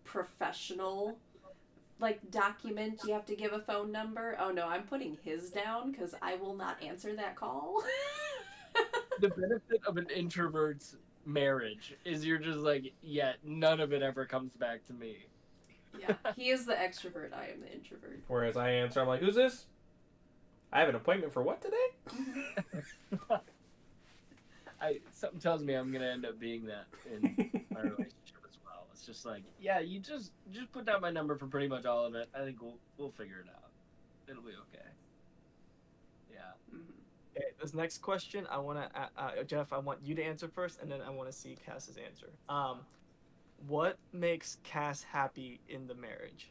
professional like document, you have to give a phone number. Oh no, I'm putting his down because I will not answer that call. The benefit of an introvert's marriage is you're just like, yeah, none of it ever comes back to me. Yeah, he is the extrovert. I am the introvert. Whereas I answer, I'm like, who's this? I have an appointment for what today? Something tells me I'm gonna end up being that in my relationship as well. It's just like, yeah, you just put down my number for pretty much all of it. I think we'll figure it out. It'll be okay. Yeah. Mm-hmm. Okay, this next question, I want to, Jeff, I want you to answer first, and then I want to see Cass's answer. What makes Cass happy in the marriage?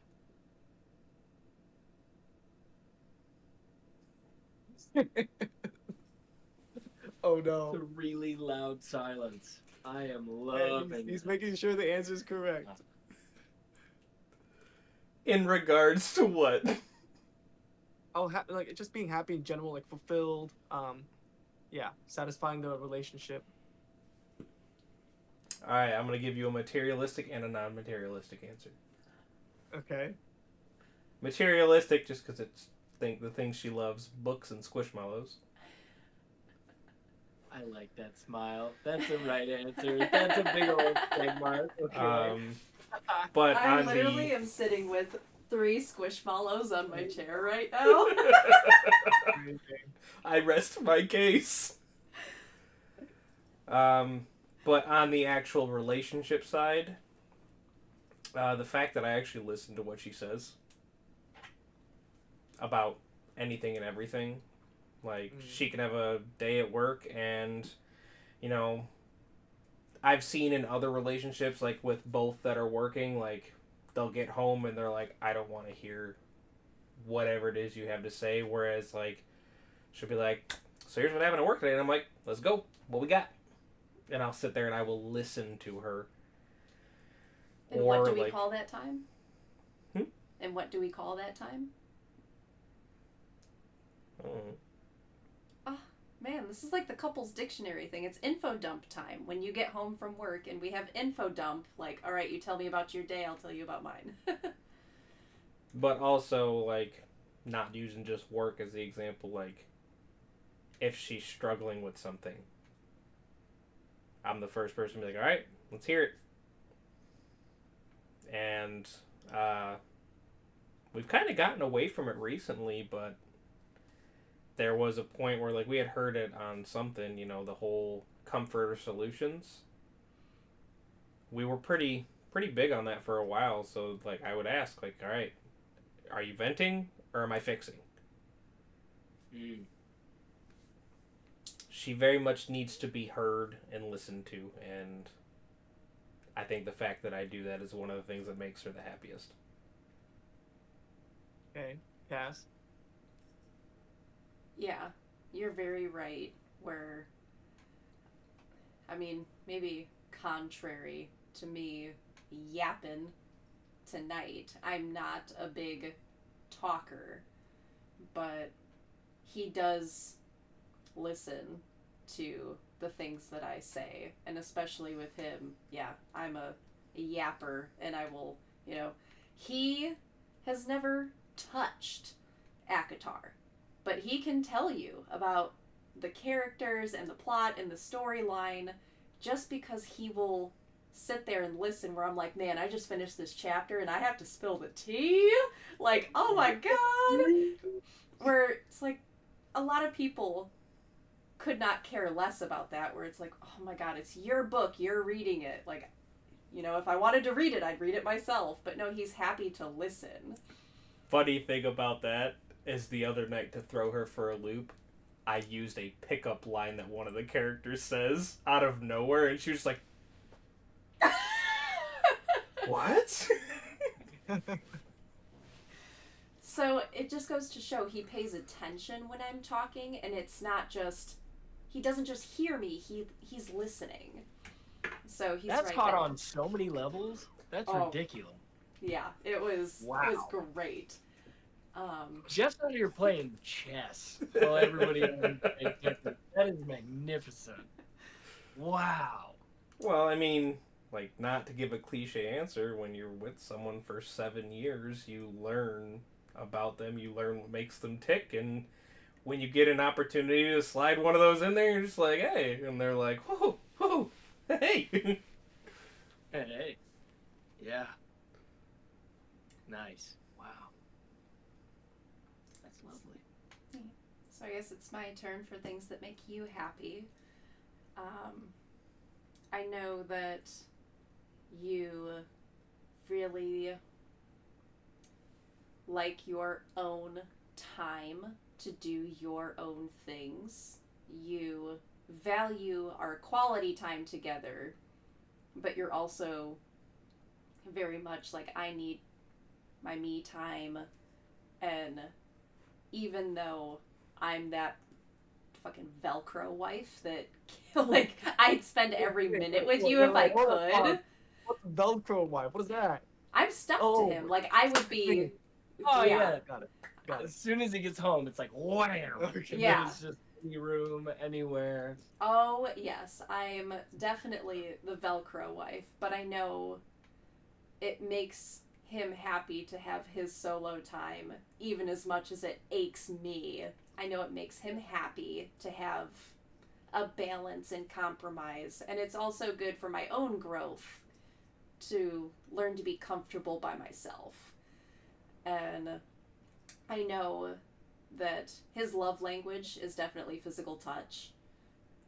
Oh no. It's a really loud silence. I am loving He's it. making sure the answer is correct. In regards to what? Oh, like just being happy in general, like fulfilled. Yeah, satisfying the relationship. Alright, I'm going to give you a materialistic and a non-materialistic answer. Okay. Materialistic, just because it's the things she loves, books and squishmallows. I like that smile. That's the right answer. That's a big old check mark. Okay. But I on literally the... am sitting with 3 squishmallows on my chair right now. I rest my case. But on the actual relationship side, the fact that I actually listen to what she says about anything and everything. Like, she can have a day at work and, I've seen in other relationships, like, with both that are working, like, they'll get home and they're like, I don't want to hear whatever it is you have to say. Whereas, like, she'll be like, so here's what happened at work today. And I'm like, let's go. What we got? And I'll sit there and I will listen to her. And Or, what do we like- call that time? Hmm? And what do we call that time? Man, this is like the couple's dictionary thing. It's info dump time. When you get home from work and we have info dump, like, all right, you tell me about your day, I'll tell you about mine. But also, like, not using just work as the example, like, if she's struggling with something, I'm the first person to be like, all right, let's hear it. And we've kind of gotten away from it recently, but there was a point where, like, we had heard it on something, the whole comforter solutions. We were pretty pretty big on that for a while. So like I would ask like, all right, are you venting or am I fixing? She very much needs to be heard and listened to, and I think the fact that I do that is one of the things that makes her the happiest. Okay, Cass. Yeah, you're very right. Where, I mean, maybe contrary to me yapping tonight, I'm not a big talker, but he does listen to the things that I say, and especially with him, yeah, I'm a yapper, and I will, he has never touched Akatar, but he can tell you about the characters and the plot and the storyline just because he will sit there and listen where I'm like, man, I just finished this chapter and I have to spill the tea? Like, oh my god! Where it's like, a lot of people could not care less about that, where it's like, oh my god, it's your book, you're reading it. Like, if I wanted to read it, I'd read it myself. But no, he's happy to listen. Funny thing about that is the other night, to throw her for a loop, I used a pickup line that one of the characters says out of nowhere, and she was like, what? So it just goes to show he pays attention when I'm talking, and it's not just, he doesn't just hear me, he's listening. So he's That's right hot there. on so many levels. That's ridiculous. Yeah, it was great. Jeff's out here playing chess while everybody else is playing Tetris. That is magnificent. Wow. Well, I mean, like, not to give a cliche answer, when you're with someone for 7 years, you learn about them, you learn what makes them tick, and when you get an opportunity to slide one of those in there, you're just like, hey, and they're like, whoa, whoa, hey. Hey. Yeah. Nice. Wow. That's lovely. So I guess it's my turn for things that make you happy. I know that you really like your own time to do your own things. You value our quality time together, but you're also very much like, I need my me time. And even though I'm that fucking Velcro wife that, like, I'd spend every minute with you if I could. What's Velcro wife? What is that? I'm stuck to him. Like, I would be. Oh, yeah. Got it. As soon as he gets home, it's like, wham! Okay. Yeah. It's just any room, anywhere. Oh, yes. I'm definitely the Velcro wife, but I know it makes him happy to have his solo time, even as much as it aches me. I know it makes him happy to have a balance and compromise, and it's also good for my own growth to learn to be comfortable by myself. And I know that his love language is definitely physical touch,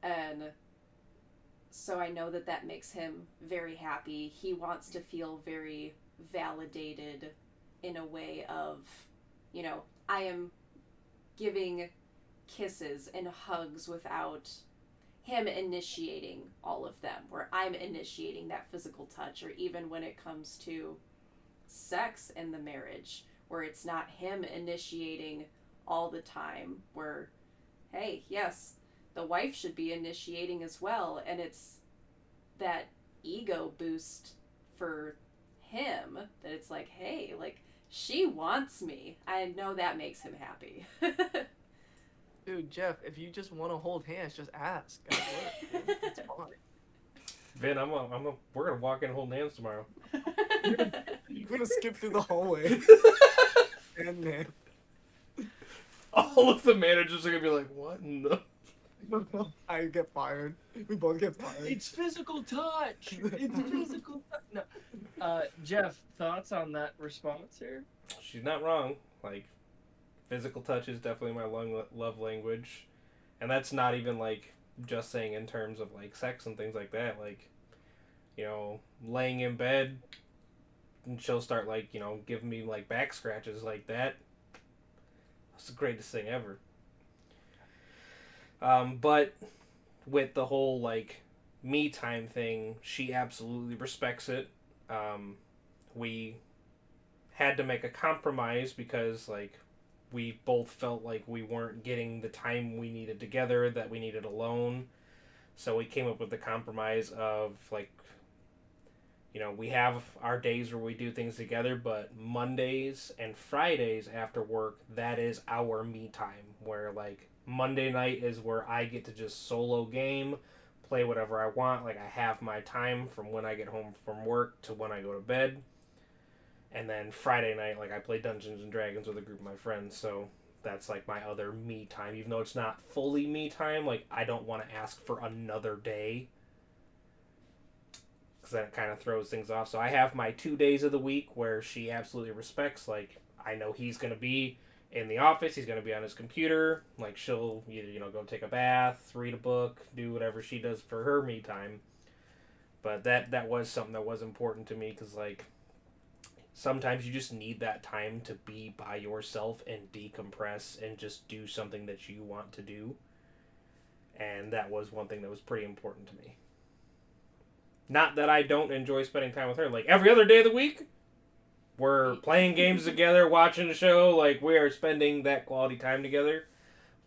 and so I know that that makes him very happy. He wants to feel very validated in a way of, I am giving kisses and hugs without him initiating all of them, where I'm initiating that physical touch, or even when it comes to sex in the marriage, where it's not him initiating all the time, where, hey, yes, the wife should be initiating as well, and it's that ego boost for him that it's like, hey, like, she wants me. I know that makes him happy. Dude, Jeff, if you just want to hold hands, just ask. It's fine. Vin, we're gonna walk in holding hands tomorrow. You're gonna skip through the hallway. And then All of the managers are gonna be like, what in the... I get fired. We both get fired. It's physical touch. It's physical touch. No. Jeff, thoughts on that response here? She's not wrong. Like, physical touch is definitely my love language. And that's not even, like, just saying in terms of, like, sex and things like that. Like, laying in bed, and she'll start like, giving me like back scratches like that. It's the greatest thing ever. But with the whole like me time thing, she absolutely respects it. We had to make a compromise because like we both felt like we weren't getting the time we needed together that we needed alone. So we came up with the compromise of like, we have our days where we do things together, but Mondays and Fridays after work, that is our me time. Where like Monday night is where I get to just solo game, play whatever I want. Like I have my time from when I get home from work to when I go to bed. And then Friday night, like I play Dungeons and Dragons with a group of my friends. So that's like my other me time. Even though it's not fully me time, like I don't want to ask for another day because then it kind of throws things off. So I have my 2 days of the week where she absolutely respects. Like I know he's gonna be in the office. He's gonna be on his computer. Like she'll either go take a bath, read a book, do whatever she does for her me time. But that was something that was important to me because like sometimes you just need that time to be by yourself and decompress and just do something that you want to do. And that was one thing that was pretty important to me. Not that I don't enjoy spending time with her. Like every other day of the week, we're playing games together, watching a show. Like we are spending that quality time together.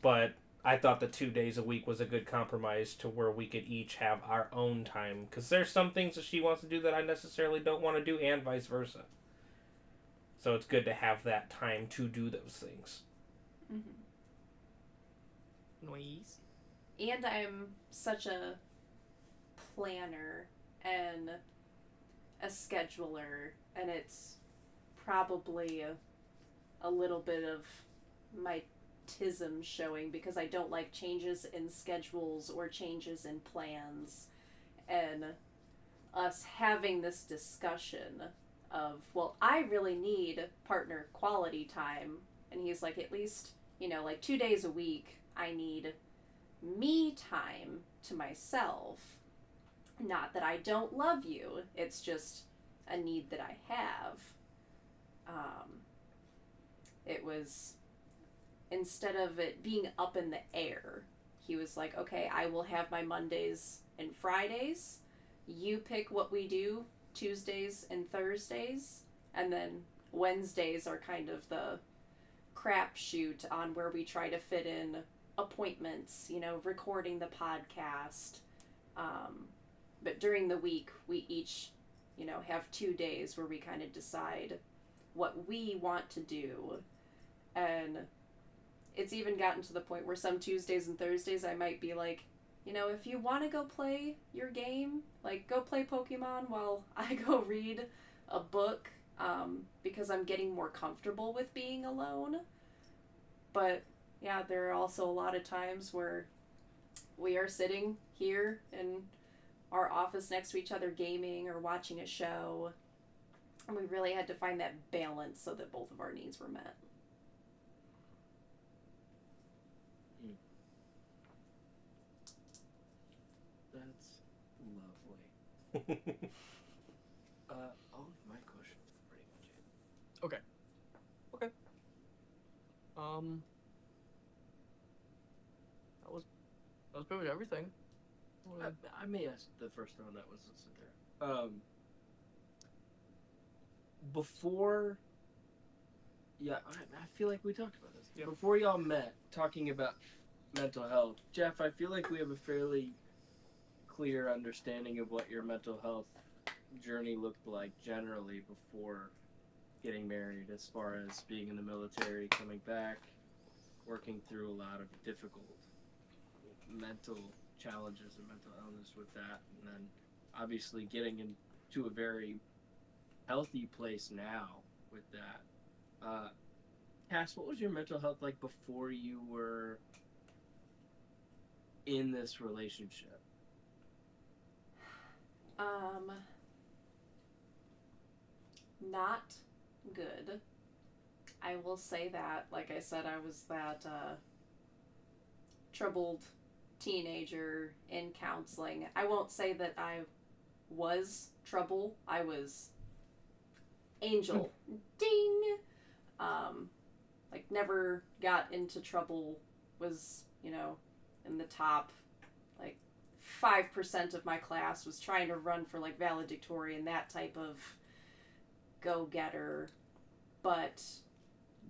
But I thought the 2 days a week was a good compromise to where we could each have our own time. Because there's some things that she wants to do that I necessarily don't want to do, and vice versa. So it's good to have that time to do those things. Mm-hmm. Noise. And I'm such a planner and a scheduler, and it's probably a little bit of my tism showing because I don't like changes in schedules or changes in plans. And us having this discussion of, well, I really need partner quality time. And he's like, at least, like 2 days a week, I need me time to myself. Not that I don't love you, it's just a need that I have. It was, instead of it being up in the air, he was like, okay, I will have my Mondays and Fridays. You pick what we do Tuesdays and Thursdays, and then Wednesdays are kind of the crapshoot on where we try to fit in appointments, recording the podcast. But during the week, we each, have 2 days where we kind of decide what we want to do. And it's even gotten to the point where some Tuesdays and Thursdays I might be like, if you want to go play your game, like go play Pokemon while I go read a book, because I'm getting more comfortable with being alone. But yeah, there are also a lot of times where we are sitting here in our office next to each other gaming or watching a show, and we really had to find that balance so that both of our needs were met. That's lovely. All of my questions are pretty much it. Okay. That was pretty much everything. I may ask the first one that was listed there. Before, yeah, I feel like we talked about this. Yeah. Before y'all met, talking about mental health, Jeff, I feel like we have a fairly clear understanding of what your mental health journey looked like generally before getting married, as far as being in the military, coming back, working through a lot of difficult mental challenges and mental illness with that, and then obviously getting into a very healthy place now with that. Cass, what was your mental health like before you were in this relationship? Not good. I will say that. Like I said, I was that troubled teenager in counseling. I won't say that I was trouble. I was angel. Ding! Like, never got into trouble, was, you know, in the top, like, 5% of my class was trying to run for, like, valedictorian, that type of go-getter. But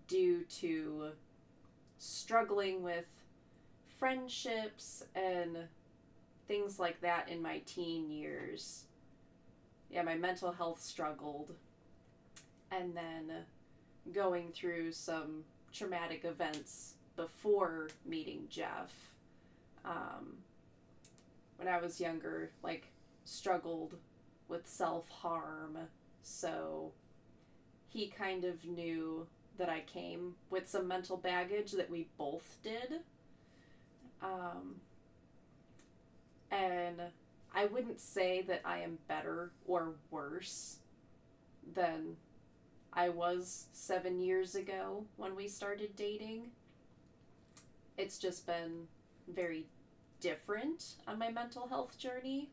due to struggling with friendships and things like that in my teen years, yeah, my mental health struggled. And then going through some traumatic events before meeting Jeff. When I was younger, like, struggled with self-harm, so he kind of knew that I came with some mental baggage that we both did. And I wouldn't say that I am better or worse than I was 7 years ago when we started dating. It's just been very different on my mental health journey.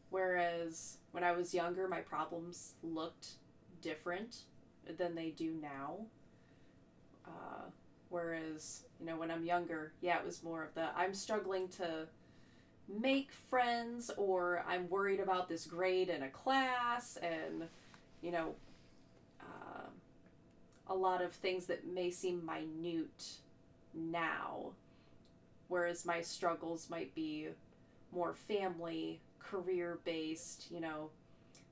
Whereas when I was younger, my problems looked different than they do now. Whereas, you know, when I'm younger, yeah, it was more of the, I'm struggling to make friends, or I'm worried about this grade in a class, and, you know, a lot of things that may seem minute now, whereas my struggles might be more family, career-based. You know,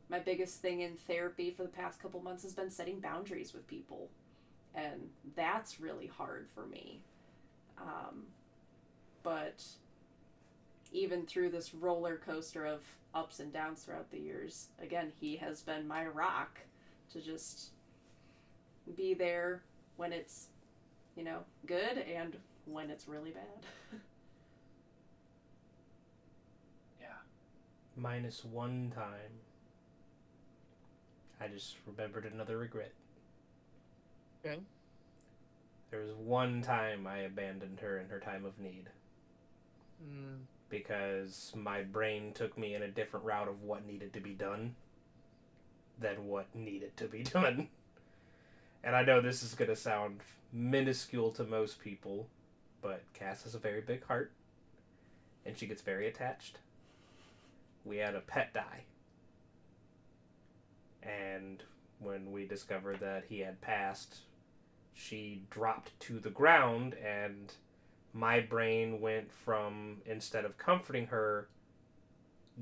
my biggest thing in therapy for the past couple months has been setting boundaries with people, and that's really hard for me. But even through this roller coaster of ups and downs throughout the years, again, he has been my rock to just be there when it's, you know, good and when it's really bad. Yeah. Minus one time. I just remembered another regret. Okay. There was one time I abandoned her in her time of need. Because my brain took me in a different route of what needed to be done than what needed to be done. And I know this is going to sound minuscule to most people, but Cass has a very big heart, and she gets very attached. We had a pet die. And when we discovered that he had passed, she dropped to the ground, and my brain went from, instead of comforting her,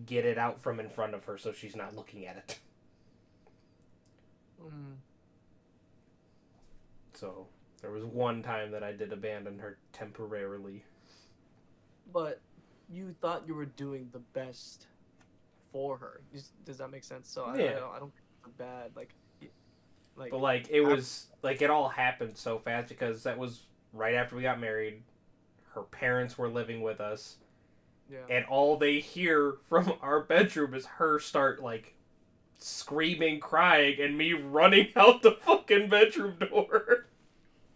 get it out from in front of her so she's not looking at it. So there was one time that I did abandon her temporarily. But you thought you were doing the best for her. Does that make sense? So Yeah. I don't think it's bad. Like, but like, it was like, it all happened so fast because that was right after we got married. Her parents were living with us. Yeah. And all they hear from our bedroom is her start, like, screaming, crying, and me running out the fucking bedroom door.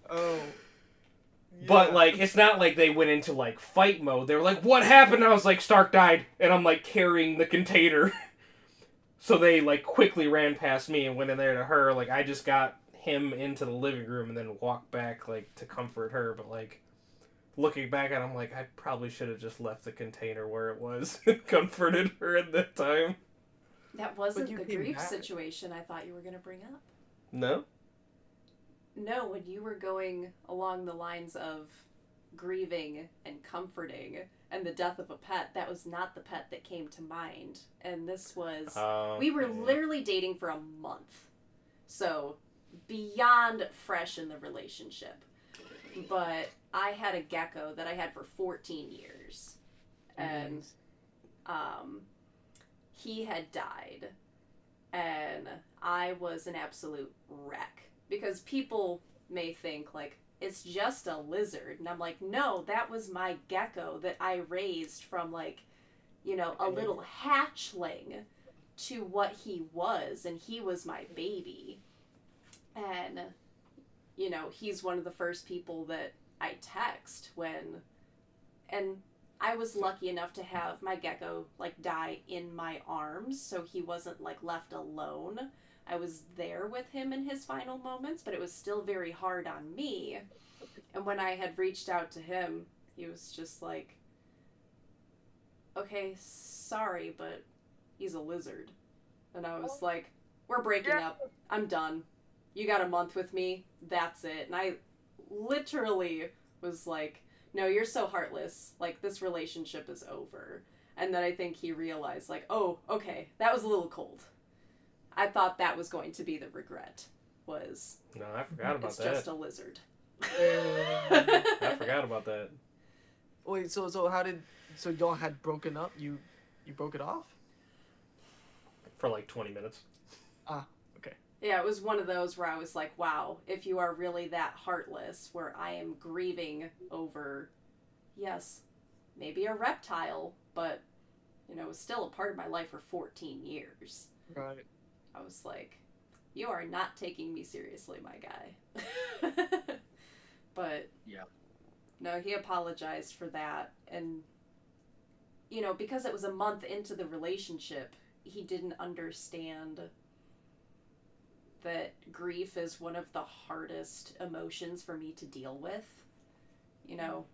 Oh. Yeah. But, like, it's not like they went into, like, fight mode. They were like, what happened? I was like, Stark died. And I'm, like, carrying the container. So they, like, quickly ran past me and went in there to her. Like, I just got him into the living room and then walked back, like, to comfort her. But, like, looking back at it, I'm like, I probably should have just left the container where it was and comforted her at that time. That wasn't you the came grief back. situation I thought you were going to bring up. No? No, when you were going along the lines of grieving and comforting and the death of a pet, that was not the pet that came to mind. And this was... We were literally dating for a month. So, beyond fresh in the relationship. But I had a gecko that I had for 14 years. And he had died. And I was an absolute wreck. Because people may think, like, it's just a lizard. And I'm like, no, that was my gecko that I raised from, like, you know, a little hatchling to what he was. And he was my baby. And, you know, he's one of the first people that I text when... And I was lucky enough to have my gecko like die in my arms, so he wasn't like left alone. I was there with him in his final moments, but it was still very hard on me. And when I had reached out to him, he was just like, "Okay, sorry, but he's a lizard." And I was like, "We're breaking up. I'm done. You got a month with me. That's it." And I literally was like, "No, you're so heartless. Like, this relationship is over." And then I think he realized, like, "Oh, okay, that was a little cold." I thought that was going to be the regret. Was No, I forgot about it's that. just a lizard. I forgot about that. Wait, so y'all had broken up? You broke it off? For like 20 minutes. Ah, okay. Yeah, it was one of those where I was like, wow, if you are really that heartless, where I am grieving over, yes, maybe a reptile, but, you know, it was still a part of my life for 14 years. Right. I was like, you are not taking me seriously, my guy. But, yeah. No, he apologized for that. And, you know, because it was a month into the relationship, he didn't understand that grief is one of the hardest emotions for me to deal with. You know,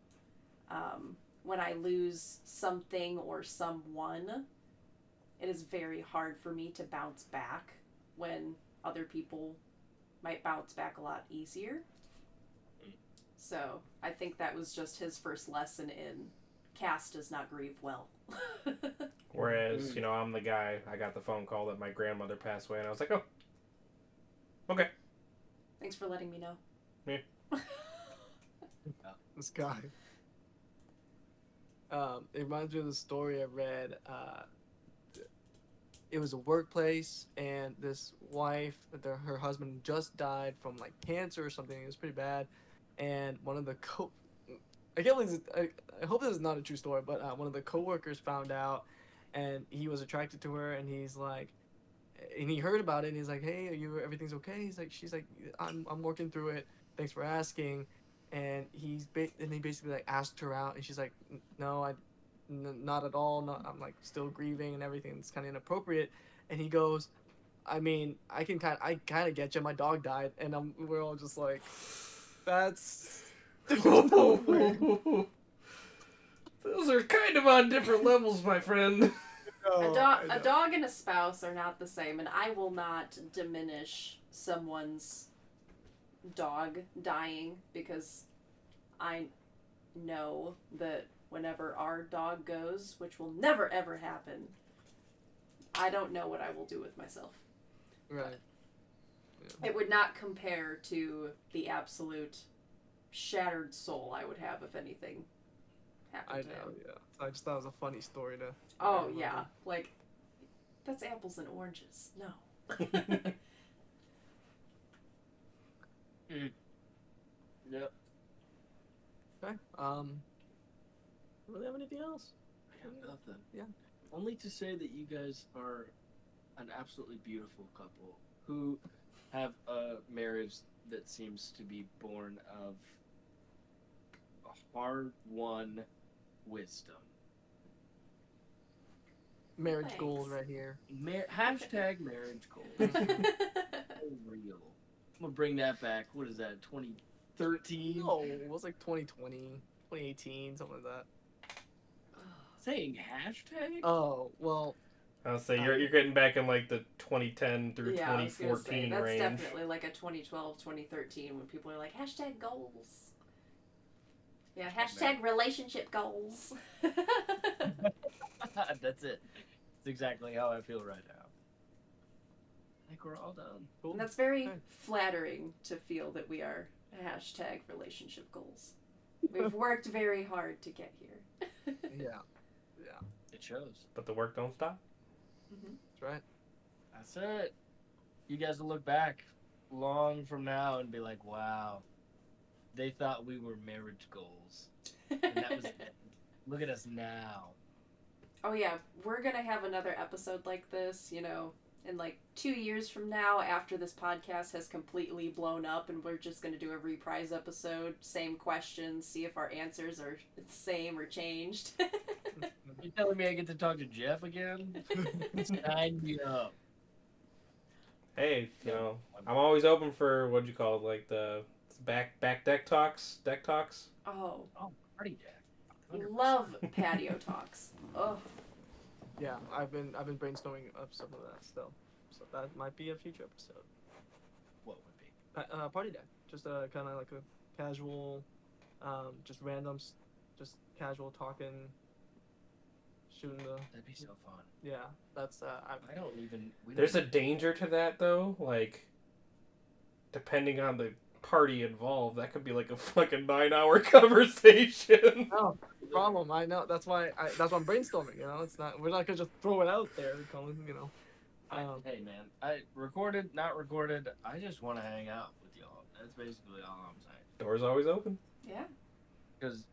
when I lose something or someone, it is very hard for me to bounce back when other people might bounce back a lot easier. So I think that was just his first lesson in Cass does not grieve well. Whereas, you know, I'm the guy, I got the phone call that my grandmother passed away, and I was like, oh, okay. Thanks for letting me know. Yeah. This guy. It reminds me of the story I read. It was a workplace, and this wife, her husband just died from like cancer or something. It was pretty bad, and one of the I can't believe this, I hope this is not a true story, but one of the coworkers found out, and he was attracted to her, and he's like, and he heard about it, and he's like, "Hey, everything's okay?" She's like, I'm working through it. Thanks for asking." And he basically like asked her out, and she's like, "No, not at all. Not, I'm like still grieving and everything. It's kind of inappropriate." And he goes, "I mean, I kind of get you. My dog died," and we're all just like, "That's." No way. Those are kind of on different levels, my friend. A dog and a spouse are not the same, and I will not diminish someone's dog dying because I know that whenever our dog goes, which will never ever happen, I don't know what I will do with myself. Right. Yeah. It would not compare to the absolute shattered soul I would have if anything happened to him. Yeah. So I just thought it was a funny story to. Oh yeah, like that's apples and oranges. No. Yep. Okay. Really have anything else? I have nothing. Yeah. Only to say that you guys are an absolutely beautiful couple who have a marriage that seems to be born of a hard-won wisdom. Marriage Thanks. goals right here. Hashtag marriage goals. Real. I'm gonna bring that back. What is that? 2013? No, it was like 2020, 2018, something like that. Saying hashtag? Oh well. I'll say you're getting back in like the 2010 through Yeah, I was gonna say, 2014 that's range. definitely like a 2012, 2013 when people are like, hashtag goals. Yeah, hashtag relationship goals. That's it. That's exactly how I feel right now. I think we're all done. Cool. And that's very Okay. flattering to feel that we are hashtag relationship goals. We've worked very hard to get here. Yeah. It shows. But the work don't stop. That's right. That's it. You guys will look back long from now and be like, wow, they thought we were marriage goals. And that was it. Look at us now. Oh yeah, we're gonna have another episode like this, you know, in like 2 years from now, after this podcast has completely blown up and we're just going to do a reprise episode, same questions, see if our answers are the same or changed. You telling me I get to talk to Jeff again? Sign me up. Hey, I'm always open for what you call it, like the back deck talks, deck talks. Oh, Party deck. 100%. love patio talks. Oh, Yeah, I've been brainstorming up some of that still, so that might be a future episode. What would be? Party deck, just kind of like a casual, just random, just casual talking, shooting the. That'd be so fun. Yeah, that's I don't even. There's a danger to that though, like depending on the party involved, that could be like a fucking 9-hour conversation. No problem. I know. That's why I'm brainstorming. It's not. We're not gonna just throw it out there, Colin. Hey man, I recorded, not recorded. I just want to hang out with y'all. That's basically all I'm saying. Door's always open. yeah. Because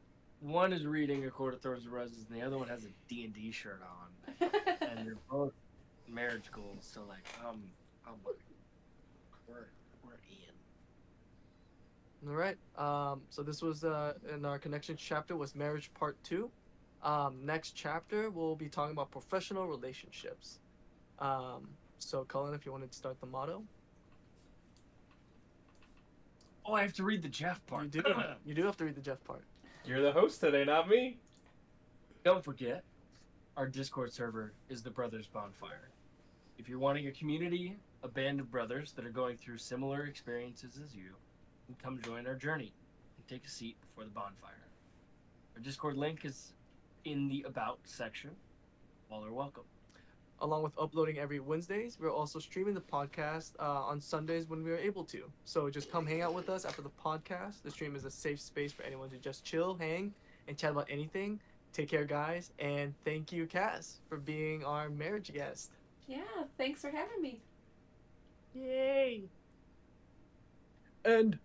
one is reading A Court of Thorns and Roses, and the other one has a D&D shirt on, and they're both marriage goals. So like, we're in. All right. So this was in our connections chapter was marriage part 2. Next chapter we'll be talking about professional relationships. So Colin, if you wanted to start the motto. Oh, I have to read the Jeff part. You do have to read the Jeff part. You're the host today, not me. Don't forget, our Discord server is the Brothers Bonfire. If you're wanting a community, a band of brothers that are going through similar experiences as you, then come join our journey and take a seat before the bonfire. Our Discord link is in the About section. All are welcome. Along with uploading every Wednesdays, we're also streaming the podcast on Sundays when we are able to. So just come hang out with us after the podcast. The stream is a safe space for anyone to just chill, hang, and chat about anything. Take care, guys, and thank you, Cass, for being our marriage guest. Yeah, thanks for having me. Yay! And